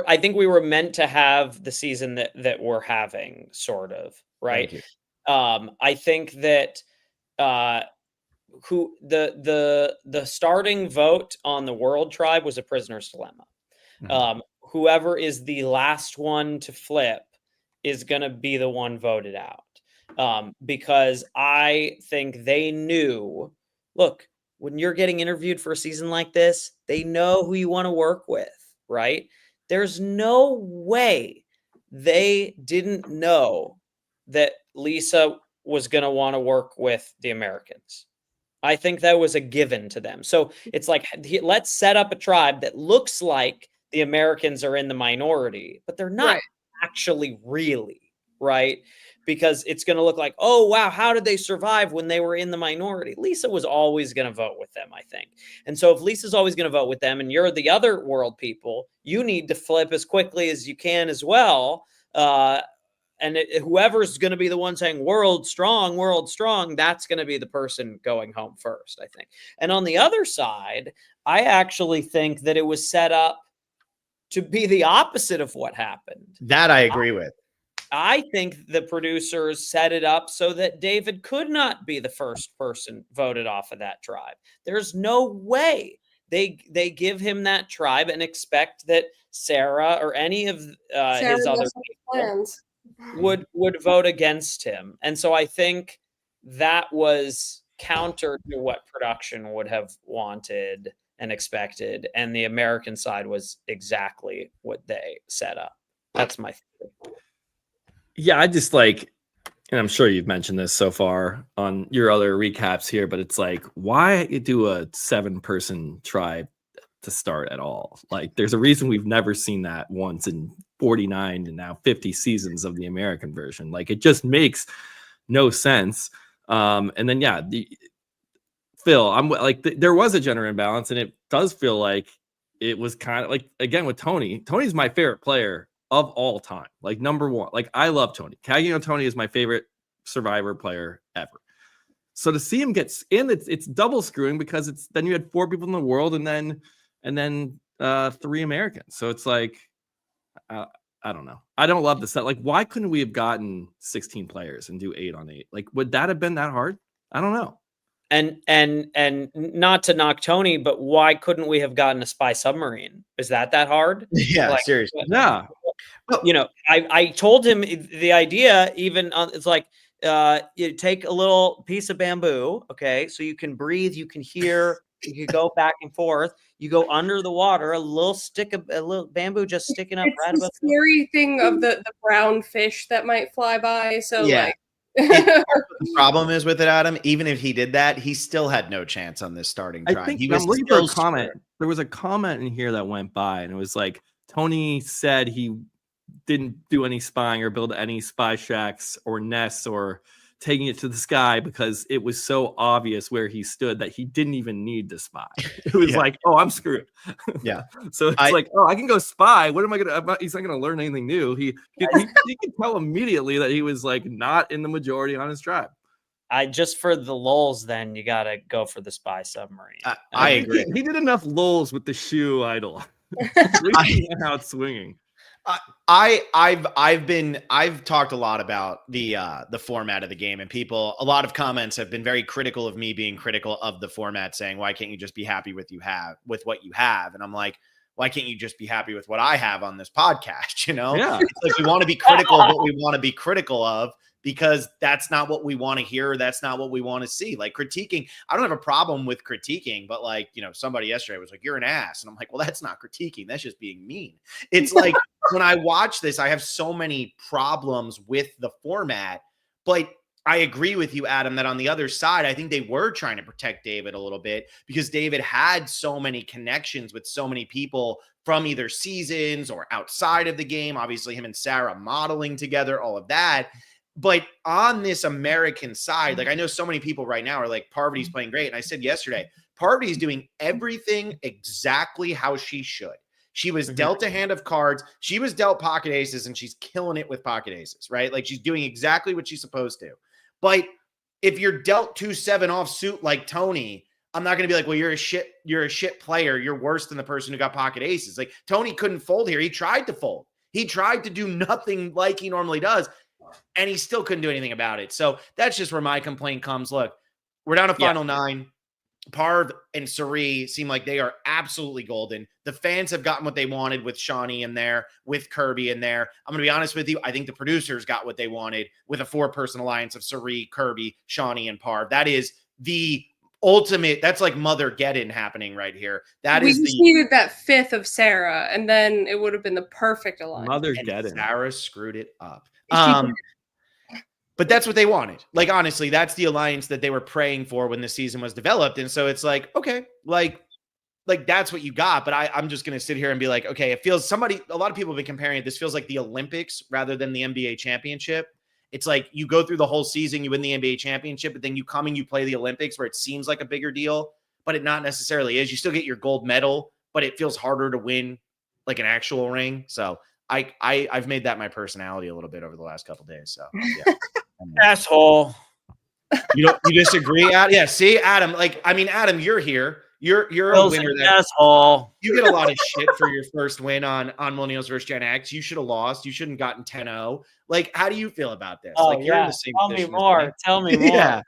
I think we were meant to have the season that we're having, sort of, right? I think that the starting vote on the world tribe was a prisoner's dilemma. Mm-hmm. Whoever is the last one to flip is going to be the one voted out, because I think they knew, look, when you're getting interviewed for a season like this, they know who you want to work with, right? There's no way they didn't know that Lisa was going to want to work with the Americans. I think that was a given to them. So it's like, let's set up a tribe that looks like the Americans are in the minority, but they're not actually really, right? Because it's going to look like, oh, wow, how did they survive when they were in the minority? Lisa was always going to vote with them, I think. And so if Lisa's always going to vote with them and you're the other world people, you need to flip as quickly as you can as well. And whoever's going to be the one saying world strong, that's going to be the person going home first, I think. And on the other side, I actually think that it was set up to be the opposite of what happened. That I agree with. I think the producers set it up so that David could not be the first person voted off of that tribe. There's no way they give him that tribe and expect that Sarah or any of his other people would vote against him. And so I think that was counter to what production would have wanted and expected. And the American side was exactly what they set up. That's my theory. Yeah, I just like, and I'm sure you've mentioned this so far on your other recaps here, but it's like, why do a 7-person tribe to start at all? Like, there's a reason we've never seen that once in 49 and now 50 seasons of the American version. Like, it just makes no sense. And then, Phil, I'm like, there was a gender imbalance, and it does feel like it was kind of like, again, with Tony's my favorite player of all time, like number 1. Like, I love Tony. Cagino Tony is my favorite Survivor player ever. So to see him get in, it's double screwing, because it's then you had 4 people in the world and then 3 Americans. So it's like, I don't know. I don't love the set. Like, why couldn't we have gotten 16 players and do 8 on 8? Like, would that have been that hard? I don't know. And not to knock Tony, but why couldn't we have gotten a spy submarine? Is that hard? Yeah, Like, seriously. Yeah. you know, I told him the idea. Even on, it's like you take a little piece of bamboo, okay, so you can breathe, you can hear, you can go back and forth. You go under the water, a little bamboo just sticking up right It's above. the scary thing of the brown fish that might fly by. So Yeah. like. The problem is with it, Adam, even if he did that, he still had no chance on this starting I try. think He was I'm looking for a still comment. screwed. There was a comment in here that went by, and it was like Tony said he didn't do any spying or build any spy shacks or nests or taking it to the sky because it was so obvious where he stood that he didn't even need to spy. It was Yeah. like, oh, I'm screwed. Yeah. So it's like, oh, I can go spy. What am I gonna? He's not gonna learn anything new. He could tell immediately that he was like not in the majority on his tribe. I just for the lulz, then you gotta go for the spy submarine. I agree. He did enough lulls with the shoe idol. He went out swinging. I've talked a lot about the format of the game, and a lot of comments have been very critical of me being critical of the format, saying, why can't you just be happy with what you have? And I'm like, why can't you just be happy with what I have on this podcast? You know, Yeah. It's like we want to be critical of what we want to be critical of, because that's not what we want to hear. That's not what we want to see. Like critiquing, I don't have a problem with critiquing, but like, you know, somebody yesterday was like, you're an ass. And I'm like, well, that's not critiquing. That's just being mean. It's like, when I watch this, I have so many problems with the format, but I agree with you, Adam, that on the other side, I think they were trying to protect David a little bit because David had so many connections with so many people from either seasons or outside of the game. Obviously, him and Sarah modeling together, all of that. But on this American side, like I know so many people right now are like, Parvati's playing great. And I said yesterday, Parvati's doing everything exactly how she should. She was dealt a hand of cards. She was dealt pocket aces, and she's killing it with pocket aces, right? Like she's doing exactly what she's supposed to. But if you're dealt 2-7 offsuit like Tony, I'm not going to be like, well, you're a shit player. You're worse than the person who got pocket aces. Like Tony couldn't fold here. He tried to fold. He tried to do nothing like he normally does, and he still couldn't do anything about it. So that's just where my complaint comes. Look, we're down to final 9. Parv and Sari seem like they are absolutely golden. The fans have gotten what they wanted with Shawnee in there, with Kirby in there. I'm going to be honest with you. I think the producers got what they wanted with a 4-person alliance of Sari, Kirby, Shawnee, and Parv. That is the ultimate. That's like Mother-geddon happening right here. We just needed that 5th of Sarah, and then it would have been the perfect alliance. Mother-geddon. Sarah screwed it up. But that's what they wanted. Like, honestly, that's the alliance that they were praying for when the season was developed. And so it's like, okay, like that's what you got. But I'm just going to sit here and be like, okay, it feels a lot of people have been comparing it. This feels like the Olympics rather than the NBA championship. It's like you go through the whole season, you win the NBA championship, but then you come and you play the Olympics where it seems like a bigger deal, but it not necessarily is. You still get your gold medal, but it feels harder to win like an actual ring. So I've made that my personality a little bit over the last couple of days. So yeah. Asshole. You disagree, Adam? Yeah, see, Adam, Adam, you're here. You're a winner. Asshole. You get a lot of shit for your first win on Millennials vs. Gen X. You should have lost. You shouldn't have gotten 10-0. Like, how do you feel about this? Oh, like, you're in the same Tell me position as more. Tell me more. Yeah.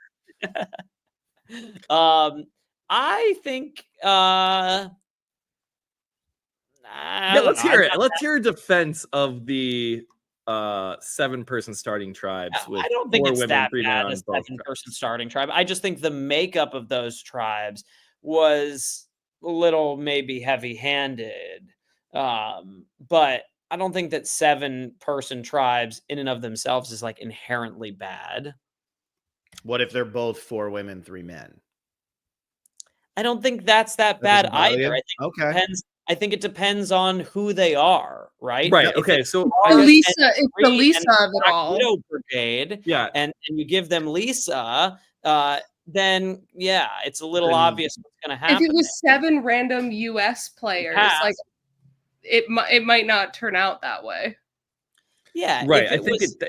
I think Let's hear it. Let's hear a defense of the 7-person starting tribes with I don't think 4 it's women, that 3 men bad on a both 7-person starting tribe. I just think the makeup of those tribes was a little maybe heavy-handed. But I don't think that 7-person tribes in and of themselves is like inherently bad. What if they're both 4 women, 3 men? I don't think that's that bad either. I think it depends on who they are, right? Right. Okay. So Lisa, it's the Lisa of it all. Widow Brigade, yeah, and you give them Lisa, then yeah, it's a little obvious what's going to happen. If it was 7 random US players, like it might not turn out that way. Yeah, right. I think it's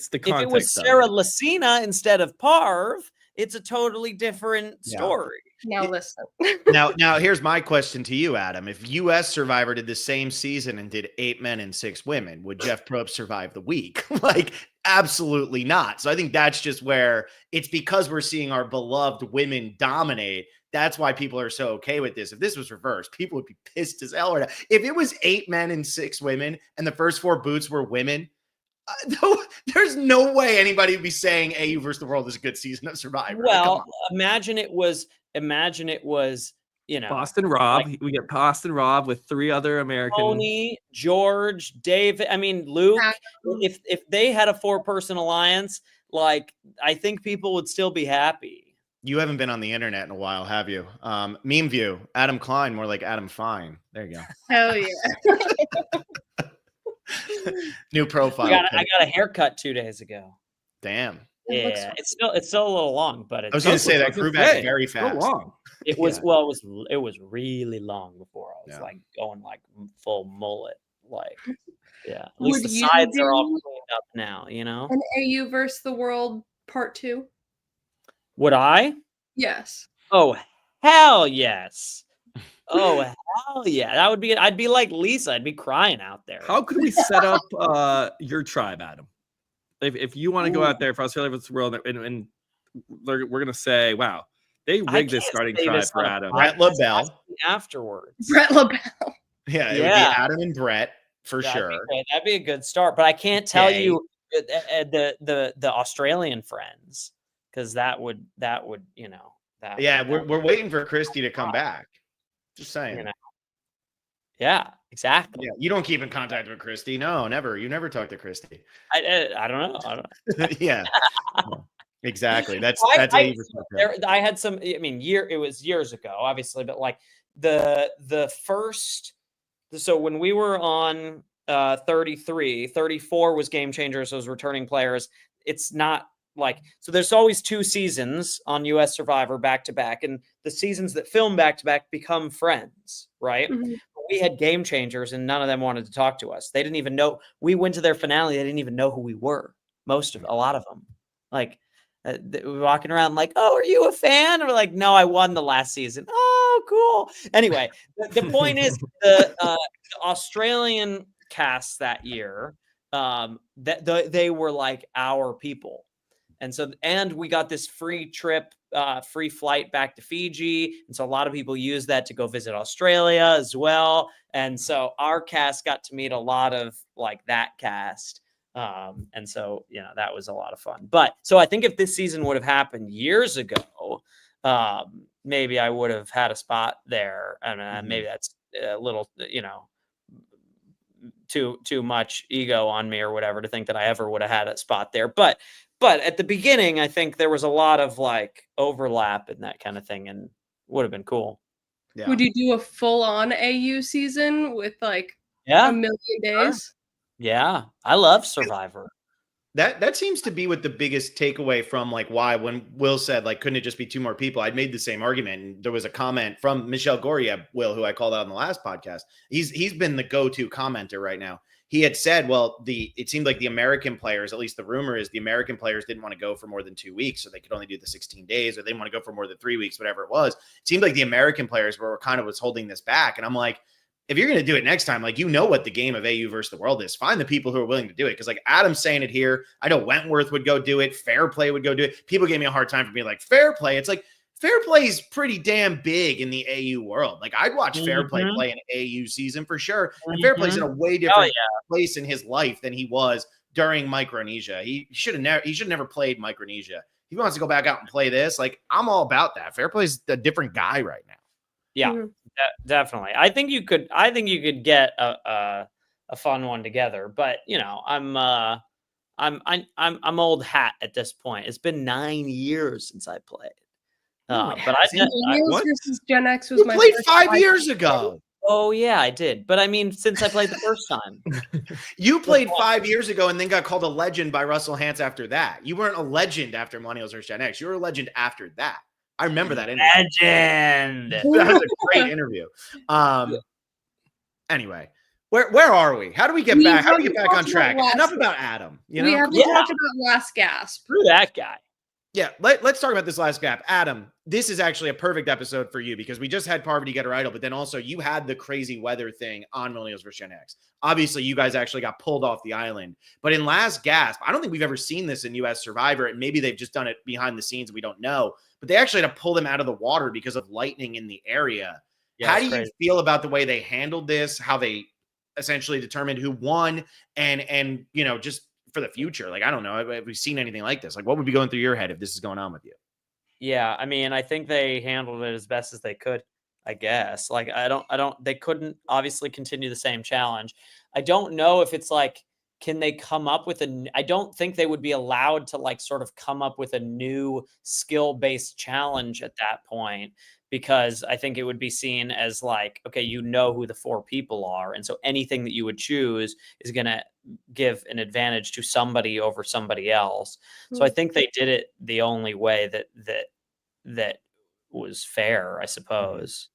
the context. If it was Sarah Lacina instead of Parv, it's a totally different story. Now listen. Now here's my question to you, Adam. If US Survivor did the same season and did 8 men and 6 women, would Jeff Probst survive the week? Like, absolutely not. So I think that's just where it's because we're seeing our beloved women dominate. That's why people are so okay with this. If this was reversed, people would be pissed as hell. If it was 8 men and 6 women and the first 4 boots were women, there's no way anybody would be saying AU versus the World is a good season of Survivor. Well, imagine it was, you know, Boston Rob. like We get Boston Rob with 3 other American. Tony, George, David. I mean, Luke. If they had a 4-person alliance, like, I think people would still be happy. You haven't been on the internet in a while, have you? Meme view, Adam Klein, more like Adam Fine. There you go. Hell yeah. New profile. I got a haircut 2 days ago. Damn. Yeah, it's still a little long, but I was going to say that grew back very fast. So long. it was it was really long before I was like going like full mullet. Like, yeah, at least the sides are all cleaned up now, you know. An AU versus the World Part 2. Would I? Yes. Oh, hell yes. Oh, hell yeah. That would be, I'd be like Lisa. I'd be crying out there. How could we set up your tribe, Adam? If you want to go out there for Australia versus the World, and we're going to say, wow, they rigged this starting tribe for Adam. Brett LaBelle. Afterwards. Brett LaBelle. Yeah, it would be Adam and Brett for sure. That'd be a good start. But I can't tell you the Australian friends, because that would, you know. We're waiting for Christy to come back. Just saying. You know. Yeah, exactly. Yeah, you don't keep in contact with Christy. No, never. You never talk to Christy. I don't know. Yeah, exactly. That's I had some. I mean, it was years ago, obviously, but like the first. So when we were on 33, 34 was Game Changers. Those returning players. It's not like, so there's always 2 seasons on US Survivor back to back, and the seasons that film back to back become friends, right? Mm-hmm. We had Game Changers and none of them wanted to talk to us. They didn't even know. We went to their finale. They didn't even know who we were. A lot of them. Like, we were walking around like, oh, are you a fan? And we're like, no, I won the last season. Oh, cool. Anyway, the point is the Australian cast that year, they were like our people. And we got this free trip, free flight back to Fiji. And so a lot of people use that to go visit Australia as well. And so our cast got to meet a lot of like that cast. And so, you know, that was a lot of fun. But so I think if this season would have happened years ago, maybe I would have had a spot there. And maybe that's a little, you know, too much ego on me or whatever to think that I ever would have had a spot there. But at the beginning, I think there was a lot of like overlap and that kind of thing, and would have been cool. Yeah. Would you do a full-on AU season with like a million days? Yeah, I love Survivor. That seems to be what the biggest takeaway from like why when Will said like couldn't it just be 2 more people? I'd made the same argument, and there was a comment from Michelle Goria, Will, who I called out on the last podcast. He's been the go-to commenter right now. He had said, well, it seemed like the American players, at least the rumor is the American players didn't want to go for more than 2 weeks, so they could only do the 16 days, or they didn't want to go for more than 3 weeks, whatever it was. It seemed like the American players were kind of was holding this back. And I'm like, if you're going to do it next time, like, you know what the game of AU versus the world is. Find the people who are willing to do it. Because like Adam's saying it here. I know Wentworth would go do it. Fair Play would go do it. People gave me a hard time for being like, Fair Play. It's like, Fair Play is pretty damn big in the AU world. Like, I'd watch Fair Play play an AU season for sure. And Fair Play's in a way different place in his life than he was during Micronesia. He should have never played Micronesia. If he wants to go back out and play this, like, I'm all about that. Fair Play's a different guy right now. Yeah, definitely. I think you could get a fun one together. But you know, I'm old hat at this point. It's been 9 years since I played. But Millennials versus Gen X was you played 5 years ago. Oh yeah, I did. But I mean, since I played the first time. You played 5 years ago and then got called a legend by Russell Hantz after that. You weren't a legend after Millennials versus Gen X. You were a legend after that. I remember that interview. Legend. That was a great interview. Anyway, where are we? How do we get back? How do we get back on track? Enough about Adam. You know, we have to talk about Last Gasp. Screw that guy. Yeah, let's talk about this last gap. Adam, this is actually a perfect episode for you because we just had Parvati get her idol, but then also you had the crazy weather thing on Millennials vs. Gen X. Obviously, you guys actually got pulled off the island. But in Last Gasp, I don't think we've ever seen this in US Survivor, and maybe they've just done it behind the scenes and we don't know. But they actually had to pull them out of the water because of lightning in the area. Yeah, how do you feel about the way they handled this, how they essentially determined who won, and you know, just for the future? Like, I don't know. Have we seen anything like this? Like, what would be going through your head if this is going on with you? Yeah, I mean, I think they handled it as best as they could, I guess. Like, they couldn't obviously continue the same challenge. I don't know if it's like, can they come up with I don't think they would be allowed to like sort of come up with a new skill-based challenge at that point, because I think it would be seen as like, okay, you know who the 4 people are. And so anything that you would choose is going to give an advantage to somebody over somebody else. So I think they did it the only way that was fair, I suppose.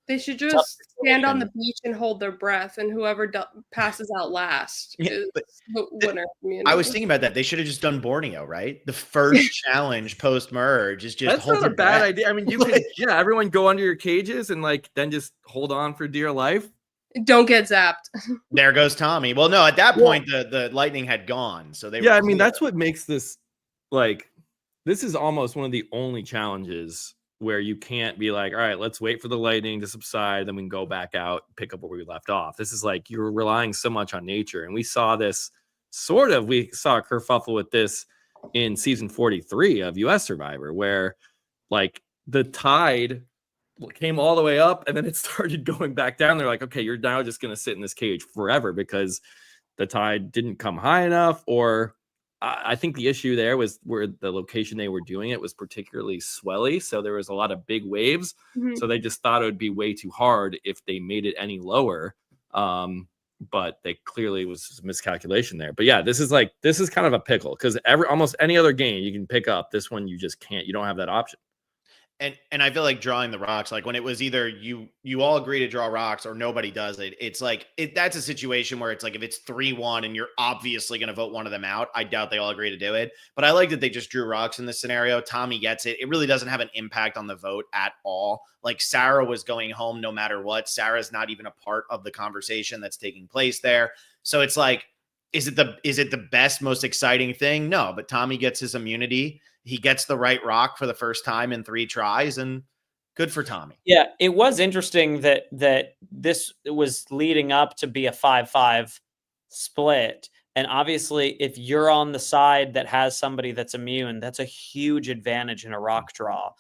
They should just stand on the beach and hold their breath, and whoever passes out last is the winner. I was thinking about that. They should have just done Borneo, right? The first challenge post-merge is just that's not a bad idea. I mean, you could, yeah, everyone go under your cages and like then just hold on for dear life. Don't get zapped. There goes Tommy. Well, no, at that point the lightning had gone, so they I mean, that's what makes this like, this is almost one of the only challenges where you can't be like, all right, let's wait for the lightning to subside, then we can go back out, pick up where we left off. This is like, you're relying so much on nature. And we saw this we saw a kerfuffle with this in season 43 of US Survivor, where like the tide came all the way up and then it started going back down. They're like, okay, you're now just going to sit in this cage forever because the tide didn't come high enough, or I think the issue there was where the location they were doing it was particularly swelly. So there was a lot of big waves. Mm-hmm. So they just thought it would be way too hard if they made it any lower. But they clearly was a miscalculation there. But yeah, this is kind of a pickle because almost any other game you can pick up. This one, you just can't, you don't have that option. And I feel like drawing the rocks, like when it was either you all agree to draw rocks or nobody does it. It's like that's a situation where it's like if it's 3-1 and you're obviously going to vote one of them out, I doubt they all agree to do it. But I like that they just drew rocks in this scenario. Tommy gets it. It really doesn't have an impact on the vote at all. Like Sarah was going home no matter what. Sarah's not even a part of the conversation that's taking place there. So it's like, is it the best, most exciting thing? No, but Tommy gets his immunity. He gets the right rock for the first time in 3 tries, and good for Tommy. Yeah, it was interesting that this was leading up to be a 5-5 split. And obviously, if you're on the side that has somebody that's immune, that's a huge advantage in a rock draw.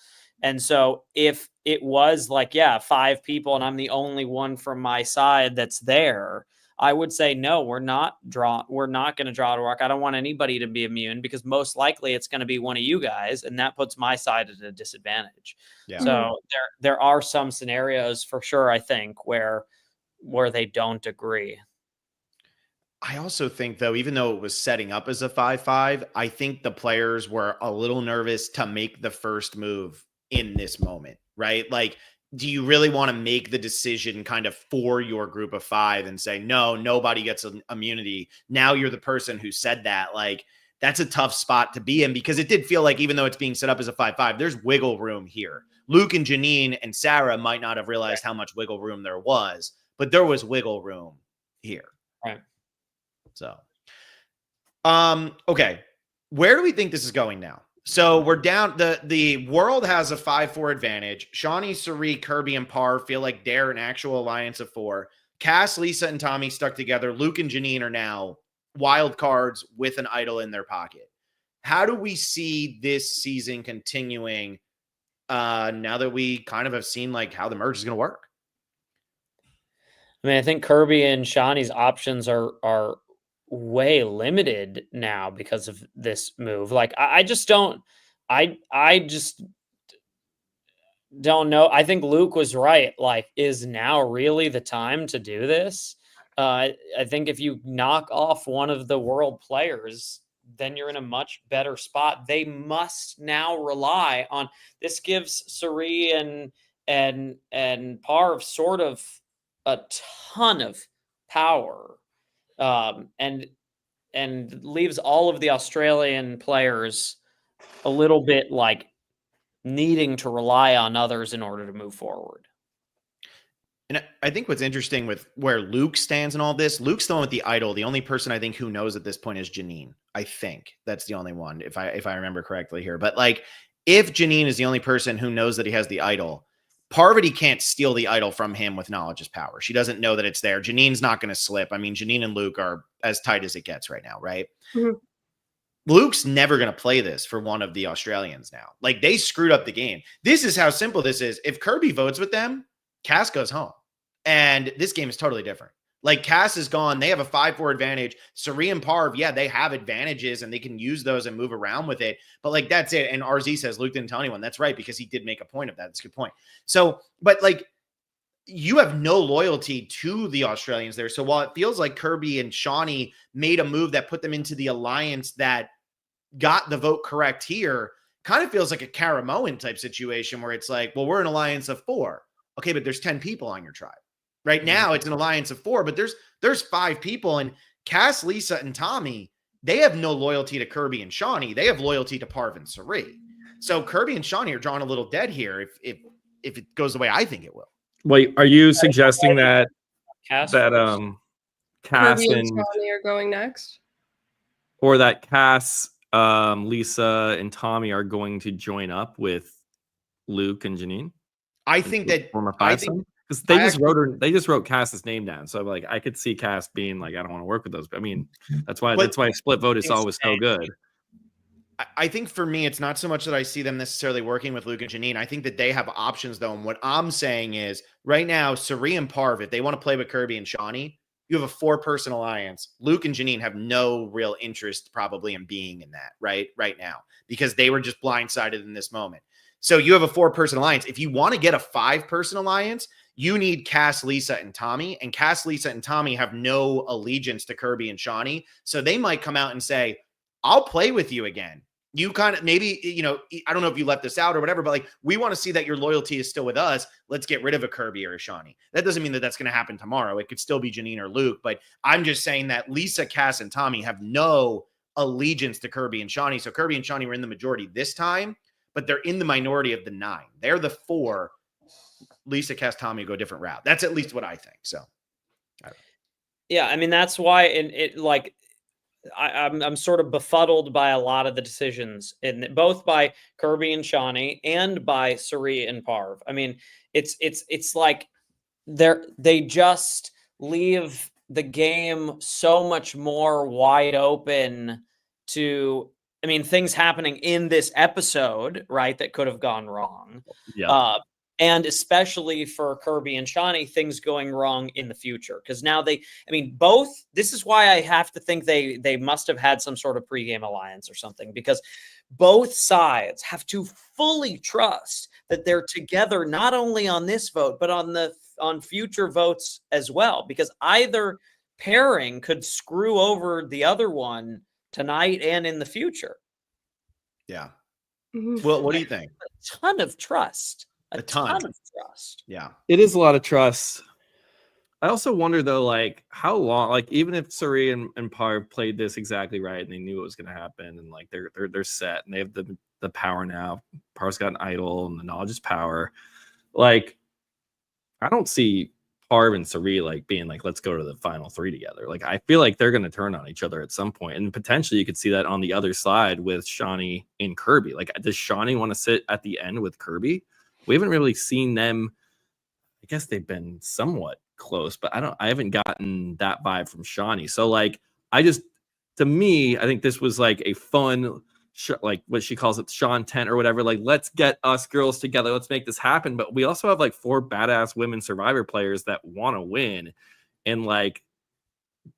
And so if it was like, 5 people and I'm the only one from my side that's there, I would say, no, we're not going to draw a rock. I don't want anybody to be immune because most likely it's going to be one of you guys. And that puts my side at a disadvantage. Yeah. So there are some scenarios for sure, I think, where they don't agree. I also think, though, even though it was setting up as a 5-5, I think the players were a little nervous to make the first move in this moment, right? Like, do you really want to make the decision kind of for your group of 5 and say, no, nobody gets an immunity? Now you're the person who said that. Like, that's a tough spot to be in because it did feel like even though it's being set up as a 5-5, there's wiggle room here. Luke and Janine and Sarah might not have realized how much wiggle room there was, but there was wiggle room here. Right. So, okay. Where do we think this is going now? So we're down. The world has a 5-4 advantage. Shawnee, Sari, Kirby, and Par feel like they're an actual alliance of 4. Cass, Lisa, and Tommy stuck together. Luke and Janine are now wild cards with an idol in their pocket. How do we see this season continuing now that we kind of have seen like how the merge is going to work? I mean, I think Kirby and Shawnee's options are way limited now because of this move. Like I just don't know. I think Luke was right. Like, is now really the time to do this? I think if you knock off one of the world players, then you're in a much better spot. They must now rely on this. Gives Sari and Parv sort of a ton of power. And leaves all of the Australian players a little bit like needing to rely on others in order to move forward. And I think what's interesting with where Luke stands in all this, Luke's the one with the idol. The only person I think who knows at this point is Janine. I think that's the only one, if I remember correctly here. But like, if Janine is the only person who knows that he has the idol, Parvati can't steal the idol from him with knowledge is power. She doesn't know that it's there. Janine's not going to slip. I mean, Janine and Luke are as tight as it gets right now, right? Mhm. Luke's never going to play this for one of the Australians now. Like, they screwed up the game. This is how simple this is. If Kirby votes with them, Cass goes home. And this game is totally different. Like, Cass is gone. They have a 5-4 advantage. Sari and Parv, yeah, they have advantages and they can use those and move around with it. But like, that's it. And RZ says Luke didn't tell anyone. That's right, because he did make a point of that. That's a good point. So, but like, you have no loyalty to the Australians there. So while it feels like Kirby and Shawnee made a move that put them into the alliance that got the vote correct here, kind of feels like a Karamoan type situation where it's like, well, we're an alliance of 4. Okay, but there's 10 people on your tribe. Right now, it's an alliance of 4, but there's 5 people. And Cass, Lisa, and Tommy, they have no loyalty to Kirby and Shawnee. They have loyalty to Parv and Sari. So Kirby and Shawnee are drawing a little dead here if it goes the way I think it will. Wait, are you suggesting that Cass Cass Kirby and and Shawnee are going next. or that Cass, Lisa, and Tommy are going to join up with Luke and Janine? I think that because they just wrote Cass's name down, so like I could see Cass being like, I don't want to work with those. But I mean, that's why a split vote is always so good. I think for me, it's not so much that I see them necessarily working with Luke and Janine. I think that they have options, though. And what I'm saying is, right now, Sari and Parv, if they want to play with Kirby and Shawnee, you have a 4-person alliance. Luke and Janine have no real interest probably in being in that right now, because they were just blindsided in this moment. So you have a 4-person alliance. If you want to get a 5-person alliance, you need Cass, Lisa, and Tommy. And Cass, Lisa, and Tommy have no allegiance to Kirby and Shawnee. So they might come out and say, I'll play with you again. You kind of maybe, I don't know if you left this out or whatever, but like, we want to see that your loyalty is still with us. Let's get rid of a Kirby or a Shawnee. That doesn't mean that that's going to happen tomorrow. It could still be Janine or Luke, but I'm just saying that Lisa, Cass, and Tommy have no allegiance to Kirby and Shawnee. So Kirby and Shawnee were in the majority this time, but they're in the minority of the 9. They're the 4. Lisa, Cass, Tommy go a different route. That's at least what I think. So, yeah, I mean, that's why I'm sort of befuddled by a lot of the decisions, and both by Kirby and Shawnee and by Sari and Parv. I mean, it's like they just leave the game so much more wide open to, I mean, things happening in this episode, right, that could have gone wrong. Yeah. And especially for Kirby and Shawnee, things going wrong in the future. Because now this is why I have to think they must have had some sort of pregame alliance or something, because both sides have to fully trust that they're together, not only on this vote, but on future votes as well, because either pairing could screw over the other one tonight and in the future. yeah. Mhm. Well, what do you think? A ton of trust. A ton of trust. Yeah. It is a lot of trust. I also wonder though, like how long, like even if Sari and Parv played this exactly right and they knew it was going to happen, and like they're set and they have the power now. Parv's got an idol and the knowledge is power. Like I don't see Parv and Sari like being like, let's go to the final 3 together. Like I feel like they're going to turn on each other at some point, and potentially you could see that on the other side with Shawnee and Kirby. Like does Shawnee want to sit at the end with Kirby? We haven't really seen them. I guess they've been somewhat close, but I haven't gotten that vibe from Shawnee. So like, to me, I think this was like a fun, like what she calls it, Sean tent or whatever. Like, let's get us girls together. Let's make this happen. But we also have like 4 badass women Survivor players that want to win. And like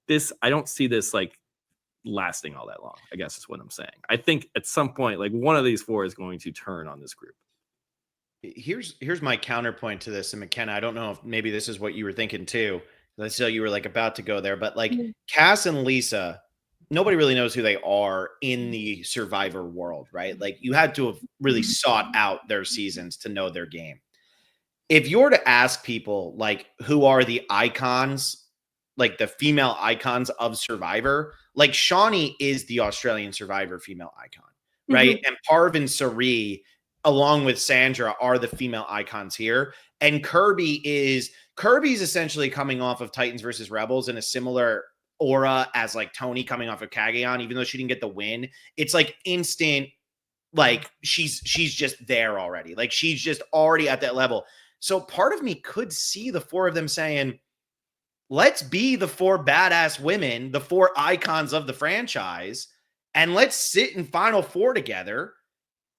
this, I don't see this like lasting all that long, I guess is what I'm saying. I think at some point, like one of these 4 is going to turn on this group. Here's my counterpoint to this, and McKenna, I don't know if maybe this is what you were thinking too. Let's say you were like about to go there, but like Cass and Lisa, nobody really knows who they are in the Survivor world, right? Like you had to have really sought out their seasons to know their game. If you were to ask people like who are the icons, like the female icons of Survivor, like Shawnee is the Australian Survivor female icon. right? And Parv and Sari, along with Sandra, are the female icons here. And Kirby's essentially coming off of Titans versus Rebels in a similar aura as like Tony coming off of Kagayan, even though she didn't get the win. It's like instant, like she's just there already. Like she's just already at that level. So part of me could see the four of them saying, let's be the four badass women, the four icons of the franchise, and let's sit in Final Four together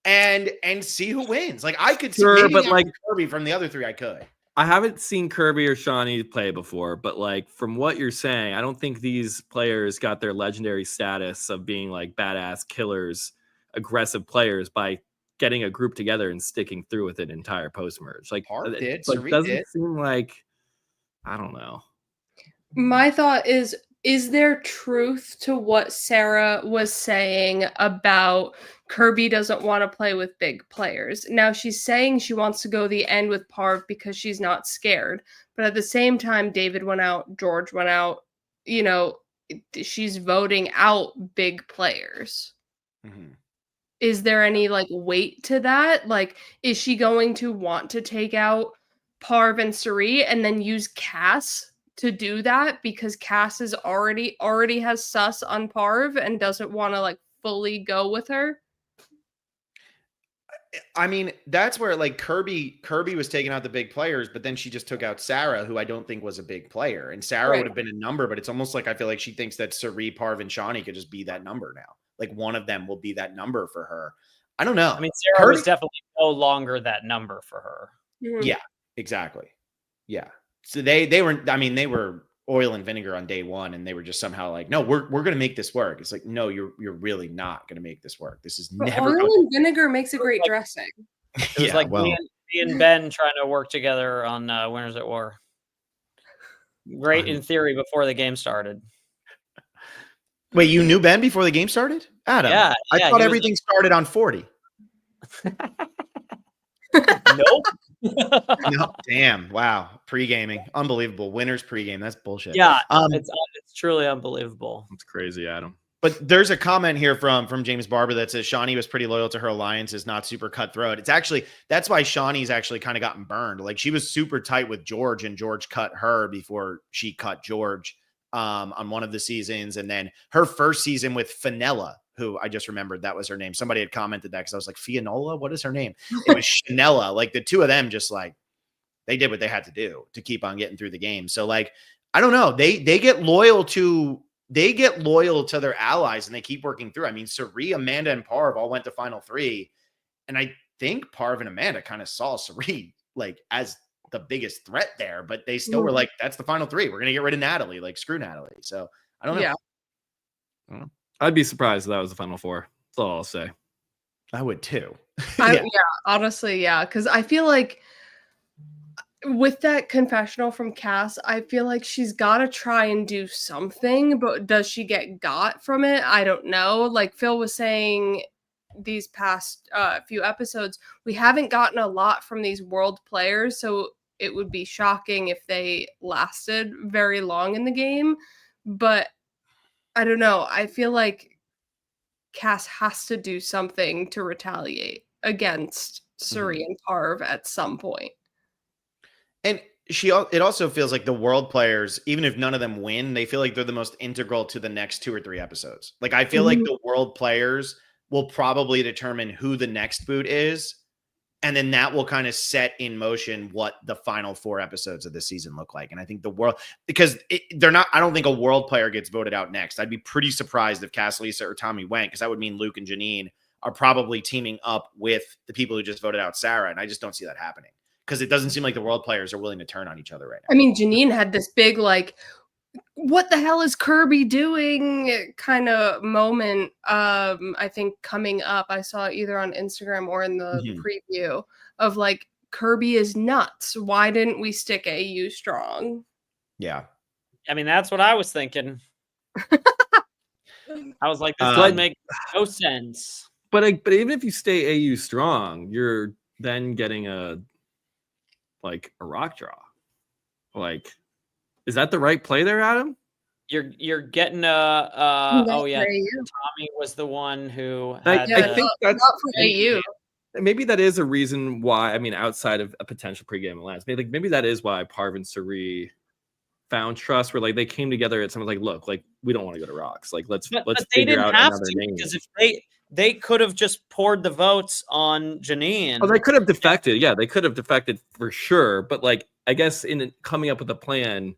and see who wins. Like I could see, maybe but not like Kirby from the other three, I could. I haven't seen Kirby or Shawnee play before, but like from what you're saying, I don't think these players got their legendary status of being like badass killers, aggressive players by getting a group together and sticking through with an entire post merge. Like Parv did, like Sari doesn't did. seem like, I don't know. My thought is there truth to what Sarah was saying about Kirby doesn't want to play with big players? Now she's saying she wants to go the end with Parv because she's not scared. But at the same time, David went out, George went out, you know, she's voting out big players. Mm-hmm. Is there any like weight to that? Like, is she going to want to take out Parv and Sari and then use Cass to do that because Cass is already has sus on Parv and doesn't want to like fully go with her? I mean, that's where like Kirby was taking out the big players, but then she just took out Sarah, who I don't think was a big player. And Sarah Right. would have been a number, but it's almost like I feel like she thinks that Sari, Parv, and Shawnee could just be that number now. Like one of them will be that number for her. I don't know. I mean, Sarah was definitely no longer that number for her. Mhm. Yeah, exactly. Yeah. So they were, I mean, they were oil and vinegar on day one, and they were just somehow like, no, we're going to make this work. It's like, no, you're really not going to make this work. This is But never oil going and vinegar makes a great dressing. It was like me and Ben trying to work together on Winners at War. Great in theory before the game started. Wait, you knew Ben before the game started? Adam, Yeah, I thought everything started on 40. Nope. No, damn. Wow. Pre-gaming. Unbelievable. Winners pregame. That's bullshit. Yeah, it's truly unbelievable. It's crazy, Adam. But there's a comment here from James Barber that says Shawnee was pretty loyal to her alliance, is not super cutthroat. It's actually, that's why Shawnee's actually kind of gotten burned. Like she was super tight with George, and George cut her before she cut George on one of the seasons. And then her first season with Fenella, who I just remembered that was her name. Somebody had commented that because I was like, Fianola, what is her name? It was Chanella. Like the two of them just like, they did what they had to do to keep on getting through the game. So like, I don't know. They get loyal to their allies and they keep working through. I mean, Sari, Amanda, and Parv all went to Final Three. And I think Parv and Amanda kind of saw Sari like as the biggest threat there, but they still were like, that's the Final Three. We're going to get rid of Natalie. Like, screw Natalie. So I don't know. Yeah. I don't know. I'd be surprised if that was the Final Four. That's all I'll say. I would too. Yeah, honestly, yeah. Because I feel like with that confessional from Cass, I feel like she's got to try and do something, but does she get got from it? I don't know. Like Phil was saying these past few episodes, we haven't gotten a lot from these world players, so it would be shocking if they lasted very long in the game. But I don't know. I feel like Cass has to do something to retaliate against Suri and Parv at some point. And it also feels like the world players, even if none of them win, they feel like they're the most integral to the next 2 or 3 episodes. Like I feel like the world players will probably determine who the next boot is. And then that will kind of set in motion what the final 4 episodes of the season look like. And I think the world, because they're not, I don't think a world player gets voted out next. I'd be pretty surprised if Cass, Lisa, or Tommy went, because that would mean Luke and Janine are probably teaming up with the people who just voted out Sarah. And I just don't see that happening because it doesn't seem like the world players are willing to turn on each other right now. I mean, Janine had this big, like, what the hell is Kirby doing kind of moment. I think coming up, I saw either on Instagram or in the preview of like, Kirby is nuts. Why didn't we stick AU strong? Yeah. I mean, that's what I was thinking. I was like, this doesn't make no sense. But even if you stay AU strong, you're then getting a rock draw. Like, is that the right play there, Adam? You're getting Not oh yeah, for AU. Tommy was the one who I, had I Yeah, think not that's for AU. maybe that is a reason why. I mean, outside of a potential pregame alliance, maybe that is why Parv and Sari found trust, where like they came together at something like, look, like we don't want to go to Rocks, like let's but they figure didn't out have another to, name. because if they could have just poured the votes on Janine. Oh, they could have defected. Yeah, they could have defected for sure. But like, I guess in coming up with a plan,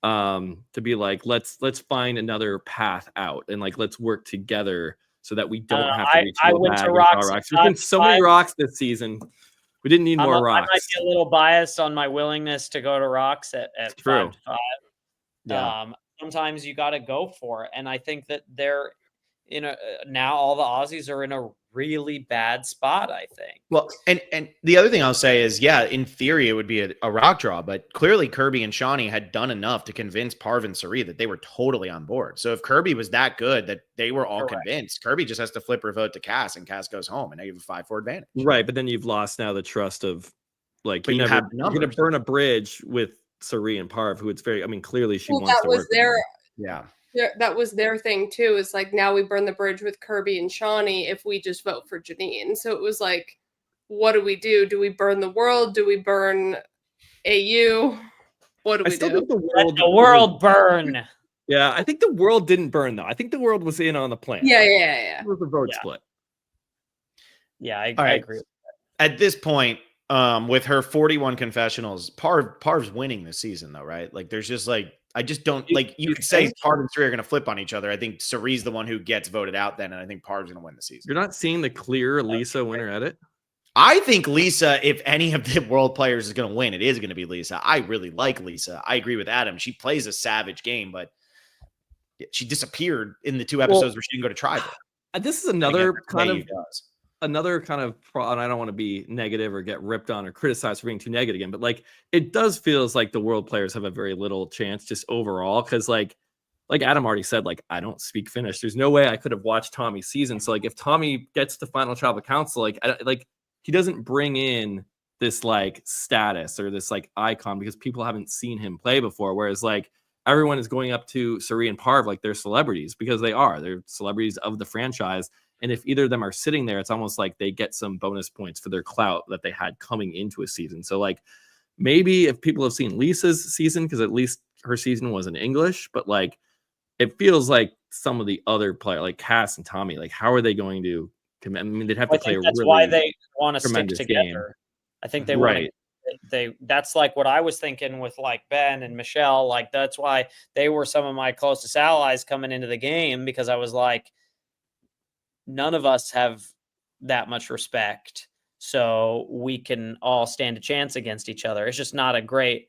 to be like, let's find another path out, and like let's work together so that we don't have to reach I the went bag to and draw Rocks. rocks. There's been so many rocks this season. We didn't need more I might rocks. be a little biased on my willingness to go to Rocks at 5 to 5. Yeah. Sometimes you got to go for it, and I think that they're now all the Aussies are in a really bad spot, I think. Well, and the other thing I'll say is, yeah, in theory it would be a rock draw, but clearly Kirby and Shawnee had done enough to convince Parv and Sari that they were totally on board. So if Kirby was that good that they were all convinced, Kirby just has to flip her vote to Cass, and Cass goes home, and now you have a 5-4 advantage. Right, but then you've lost now the trust of, like, But you're have going to burn a bridge with Sari and Parv, who it's very, I mean, clearly she wants that to was work. their that was their thing too. Is like, now we burn the bridge with Kirby and Shawnee if we just vote for Janine. So it was like, what do we do? Do we burn the world? Do we burn AU? What do we do? Think Let the world burn. Yeah, I think the world didn't burn though. I think the world was in on the plan. Yeah. It was a vote split. Yeah, I agree with that. At this point, with her 41 confessionals, Parv's winning this season though, right? Like there's just like, I just don't like, you could say Parv and Sari are going to flip on each other. I think Sari's the one who gets voted out then, and I think Parv's going to win the season. You're not seeing the clear Lisa winner edit? I think Lisa, if any of the world players is going to win, it is going to be Lisa. I really like Lisa. I agree with Adam. She plays a savage game, but she disappeared in the 2 episodes where she didn't go to tribal. This is another kind of, and I don't want to be negative or get ripped on or criticized for being too negative again, but like it does feels like the world players have a very little chance just overall, because like Adam already said, like I don't speak Finnish. There's no way I could have watched Tommy's season. So like if Tommy gets to final tribal council, like he doesn't bring in this like status or this like icon because people haven't seen him play before. Whereas like everyone is going up to Sari and Parv like they're celebrities, because they're celebrities of the franchise. And if either of them are sitting there, it's almost like they get some bonus points for their clout that they had coming into a season. So like maybe if people have seen Lisa's season, because at least her season was in English, but like it feels like some of the other players like Cass and Tommy, like how are they going to commit? I mean, they'd have to play that's really why they want to stick tremendous together. game. I think they want to. That's like what I was thinking with like Ben and Michelle. Like that's why they were some of my closest allies coming into the game, because I was like, none of us have that much respect, so we can all stand a chance against each other. It's just not a great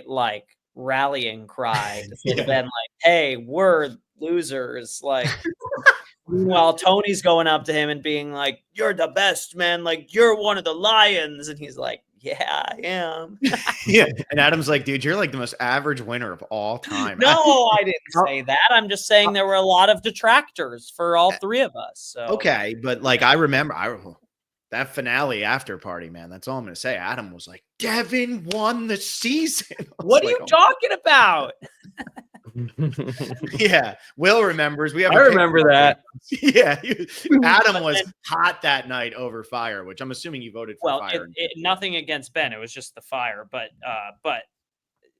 like rallying cry to have been like, hey, we're losers. Like meanwhile, Tony's going up to him and being like, you're the best, man. Like you're one of the lions. And he's like, yeah, I am. Yeah. And Adam's like, dude, you're like the most average winner of all time. No, I didn't say that. I'm just saying there were a lot of detractors for all 3 of us. So okay, but like I remember that finale after party, man. That's all I'm gonna say. Adam was like, Devin won the season. What are you talking about? Yeah, Will remembers. I remember that. Yeah, Adam was hot that night over fire, which I'm assuming you voted for fire. Nothing against Ben. It was just the fire. But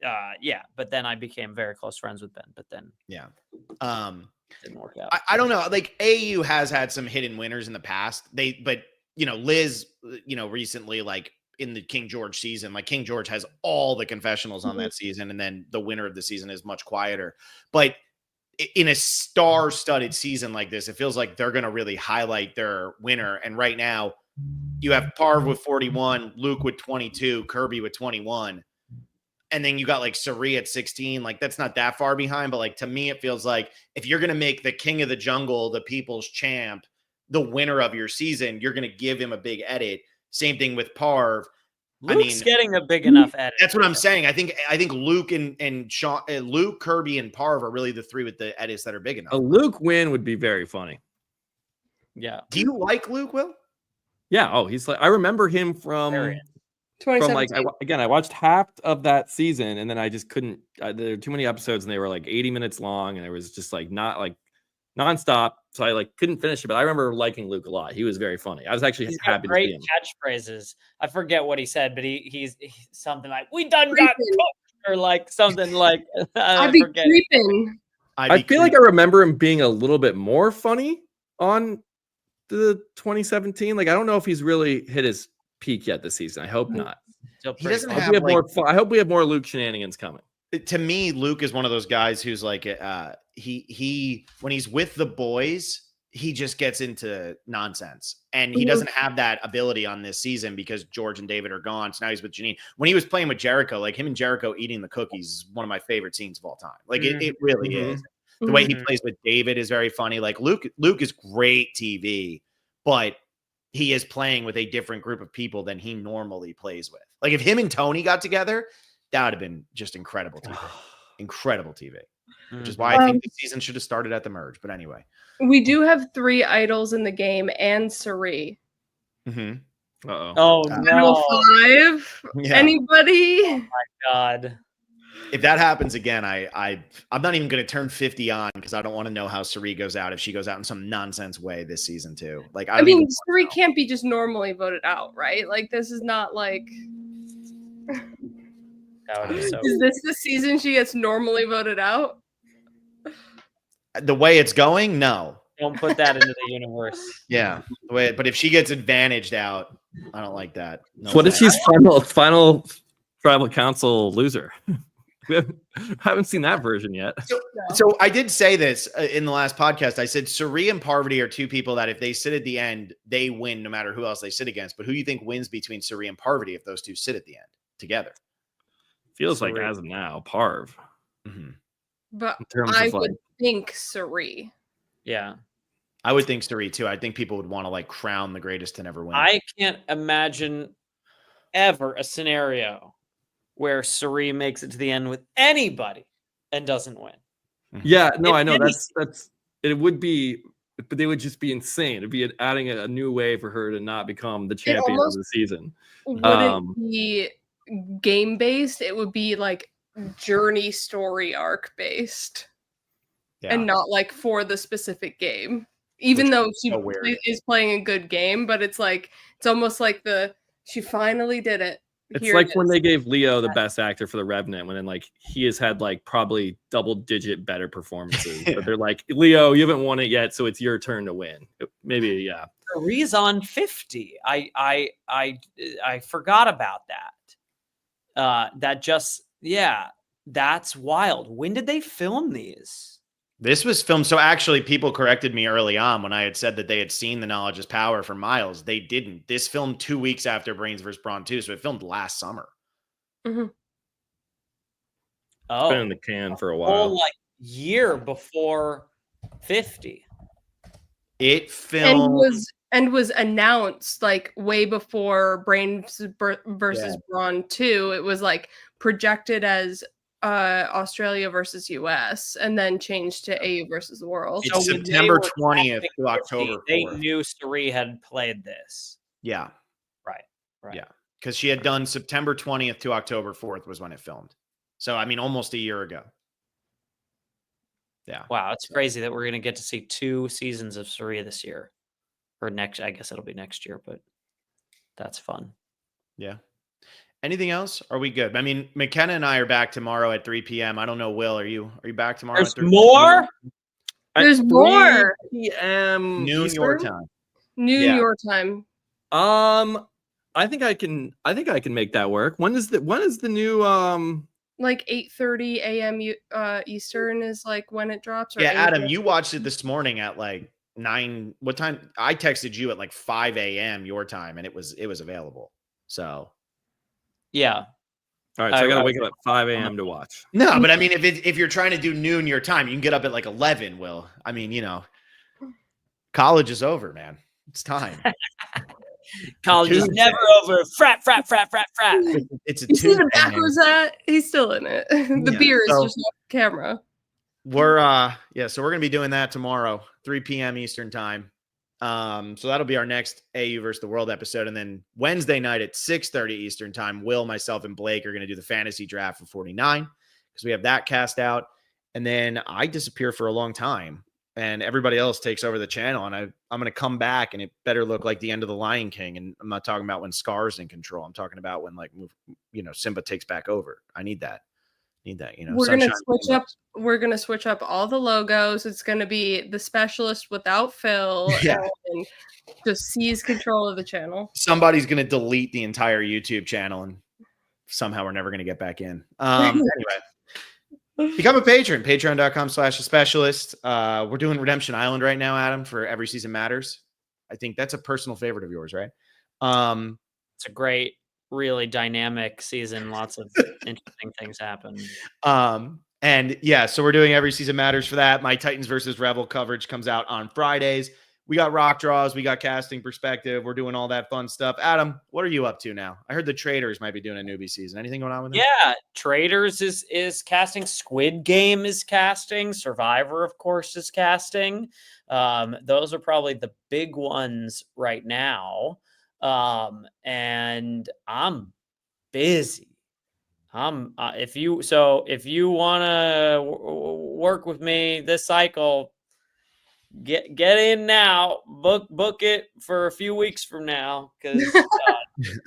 then I became very close friends with Ben. But then didn't work out. I don't know. Like AU has had some hidden winners in the past. But Liz, recently, like in the King George season, like King George has all the confessionals on that season, and then the winner of the season is much quieter. But in a star-studded season like this, it feels like they're going to really highlight their winner. And right now, you have Parv with 41, Luke with 22, Kirby with 21, and then you got like Sari at 16. Like that's not that far behind, but like to me, it feels like if you're going to make the King of the Jungle, the People's Champ, the winner of your season, you're going to give him a big edit. Same thing with Parv. Luke's getting a big enough edit. That's what I'm saying. I think Luke and Sean, Luke, Kirby, and Parv are really the 3 with the edits that are big enough. A Luke win would be very funny. Yeah. Do you like Luke, Will? Yeah. Oh, he's like, I remember him from from like 2017. I watched half of that season and then I just couldn't. There were too many episodes and they were like 80 minutes long and it was just like not like nonstop. So I like couldn't finish it. But I remember liking Luke a lot. He was very funny. I was actually He's got happy to see great him. catchphrases. I forget what he said, but he's something like "We done got cooked" or like something like I I'd be forget. creeping. I feel like I remember him being a little bit more funny on the 2017. Like I don't know if he's really hit his peak yet this season. I hope not. Still He pretty doesn't funny. have like, I hope we have more Luke shenanigans coming. to me, Luke is one of those guys who's like, he when he's with the boys, he just gets into nonsense, and he doesn't have that ability on this season because George and David are gone. So now he's with Janine. When he was playing with Jericho, like him and Jericho eating the cookies is one of my favorite scenes of all time. Like it really is. The way he plays with David is very funny. Like Luke is great TV, but he is playing with a different group of people than he normally plays with. Like if him and Tony got together, that would have been just incredible TV. Incredible TV. Which is why I think the season should have started at the merge. But anyway. We do have 3 idols in the game and Suri. Mm-hmm. Oh no! 5? Yeah. Anybody? Oh my god! If that happens again, I'm not even going to turn 50 on because I don't want to know how Suri goes out if she goes out in some nonsense way this season too. Like I mean, Suri can't be just normally voted out, right? Like this is not like. That would be so Is this the season she gets normally voted out? The way it's going, no. Don't put that into the universe. Yeah, but if she gets advantaged out, I don't like that. No What if thanks. she's final tribal council loser? I haven't seen that version yet. So I did say this in the last podcast. I said Suri and Parvati are 2 people that if they sit at the end, they win no matter who else they sit against. But who do you think wins between Suri and Parvati if those 2 sit at the end together? Feels like as of now, Parv. Mm-hmm. But In terms I of would think Suri. Yeah, I would think Suri too. I think people would want to like crown the greatest to never win. I can't imagine ever a scenario where Suri makes it to the end with anybody and doesn't win. Yeah, no, I know Any- that's it would be, but they would just be insane. It'd be adding a new way for her to not become the champion of the season. Wouldn't be game based. It would be like journey story arc based, and not like for the specific game. Even though she is playing a good game, but it's like it's almost like she finally did it. It's like when they gave Leo the best actor for The Revenant, when like he has had like probably double-digit better performances, but they're like, Leo, you haven't won it yet, so it's your turn to win. Maybe, yeah. Suri's on 50. I forgot about that. That's wild. When did they film these? This was filmed. So actually, people corrected me early on when I had said that they had seen The Knowledge is Power for Miles. They didn't. This filmed 2 weeks after Brains vs. Brawn 2, so it filmed last summer. Mm-hmm. Oh, it's been in the can for a while. Whole like year before 50. It filmed and was announced like way before Brains versus Brawn 2. It was like projected as Australia versus US and then changed to AU versus the world. It's September 20th to October 4th. They knew Suri had played this. Yeah. Right. Yeah. Because she had done September 20th to October 4th was when it filmed. So, I mean, almost a year ago. Yeah. Wow. It's crazy that we're going to get to see 2 seasons of Suri this year. Or next, I guess it'll be next year, but that's fun. Yeah. Anything else? Are we good? I mean, McKenna and I are back tomorrow at 3 p.m. I don't know, Will, are you back tomorrow? There's more? There's more. PM noon Eastern? your time. Noon your time. I think I can make that work. When is the new like 8:30 a.m. Eastern is like when it drops? Or yeah, Adam, you watched it this morning at like 9. What time? I texted you at like 5 a.m. your time, and it was available. So yeah. All right, so I gotta wake up at 5 a.m. to watch. No, but I mean, if you're trying to do noon your time, you can get up at like 11. Will, I mean, college is over, man. It's time. College is never over. Frat. It's a you see Tuesday, the backwards that he's still in it. The beer is just off camera. We're so we're gonna be doing that tomorrow, 3 p.m. Eastern time. So that'll be our next AU versus the world episode. And then Wednesday night at 6:30 Eastern time, Will, myself, and Blake are going to do the fantasy draft for 49 because we have that cast out. And then I disappear for a long time and everybody else takes over the channel. And I'm going to come back and it better look like the end of the Lion King. And I'm not talking about when Scar's in control. I'm talking about when Simba takes back over. I need that. We're going to switch up. We're going to switch up all the logos. It's going to be the specialist without Phil. Yeah. And just seize control of the channel. Somebody's going to delete the entire YouTube channel and somehow we're never going to get back in. Anyway, become a patron, patreon.com/specialist. We're doing Redemption Island right now, Adam, for Every Season Matters. I think that's a personal favorite of yours, right? It's a great, really dynamic season. Lots of interesting things happen. And yeah, so we're doing Every Season Matters for that. My Titans versus Rebel coverage comes out on Fridays. We got rock draws. We got casting perspective. We're doing all that fun stuff. Adam, what are you up to now? I heard the Traders might be doing a newbie season. Anything going on with them? Yeah, Traders is casting. Squid Game is casting. Survivor, of course, is casting. Those are probably the big ones right now. And I'm busy. If you want to work with me this cycle, get in now. Book it for a few weeks from now because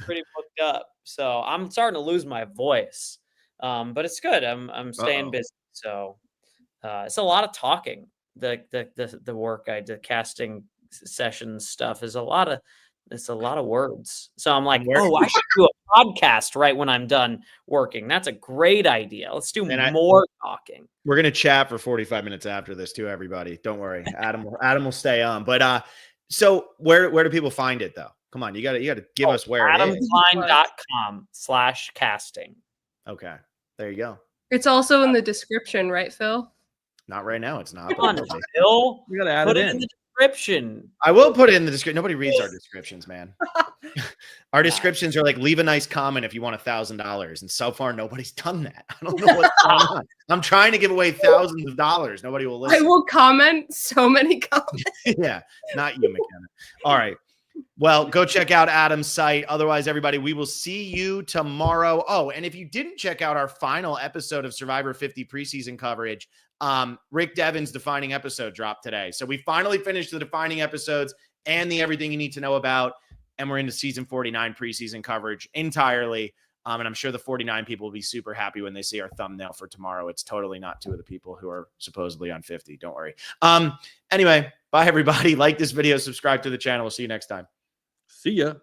pretty booked up. So I'm starting to lose my voice, but it's good. I'm staying busy. So it's a lot of talking. The work I did, casting sessions stuff, is a lot of. It's a lot of words. So I'm like, I should do a podcast right when I'm done working. That's a great idea. Let's do more talking. We're going to chat for 45 minutes after this too, everybody. Don't worry. Adam will stay on. But so where do people find it though? Come on, you got to give us where it is. AdamKlein.com/casting. Okay. There you go. It's also in the description, right, Phil? Not right now. It's not. Come on, Phil. We got to add Put it it in. in the description. I will put it in the description. Nobody reads our descriptions, man. Our descriptions are like, leave a nice comment if you want $1,000. And so far, nobody's done that. I don't know what's going on. I'm trying to give away thousands of dollars. Nobody will listen. I will comment so many comments. Yeah, not you, McKenna. All right. Well, go check out Adam's site. Otherwise, everybody, we will see you tomorrow. Oh, and if you didn't check out our final episode of Survivor 50 preseason coverage, Rick Devin's defining episode dropped today. So we finally finished the defining episodes and the everything you need to know about. And we're into season 49 preseason coverage entirely. And I'm sure the 49 people will be super happy when they see our thumbnail for tomorrow. It's totally not two of the people who are supposedly on 50. Don't worry. Anyway, bye everybody. Like this video, subscribe to the channel. We'll see you next time. See ya.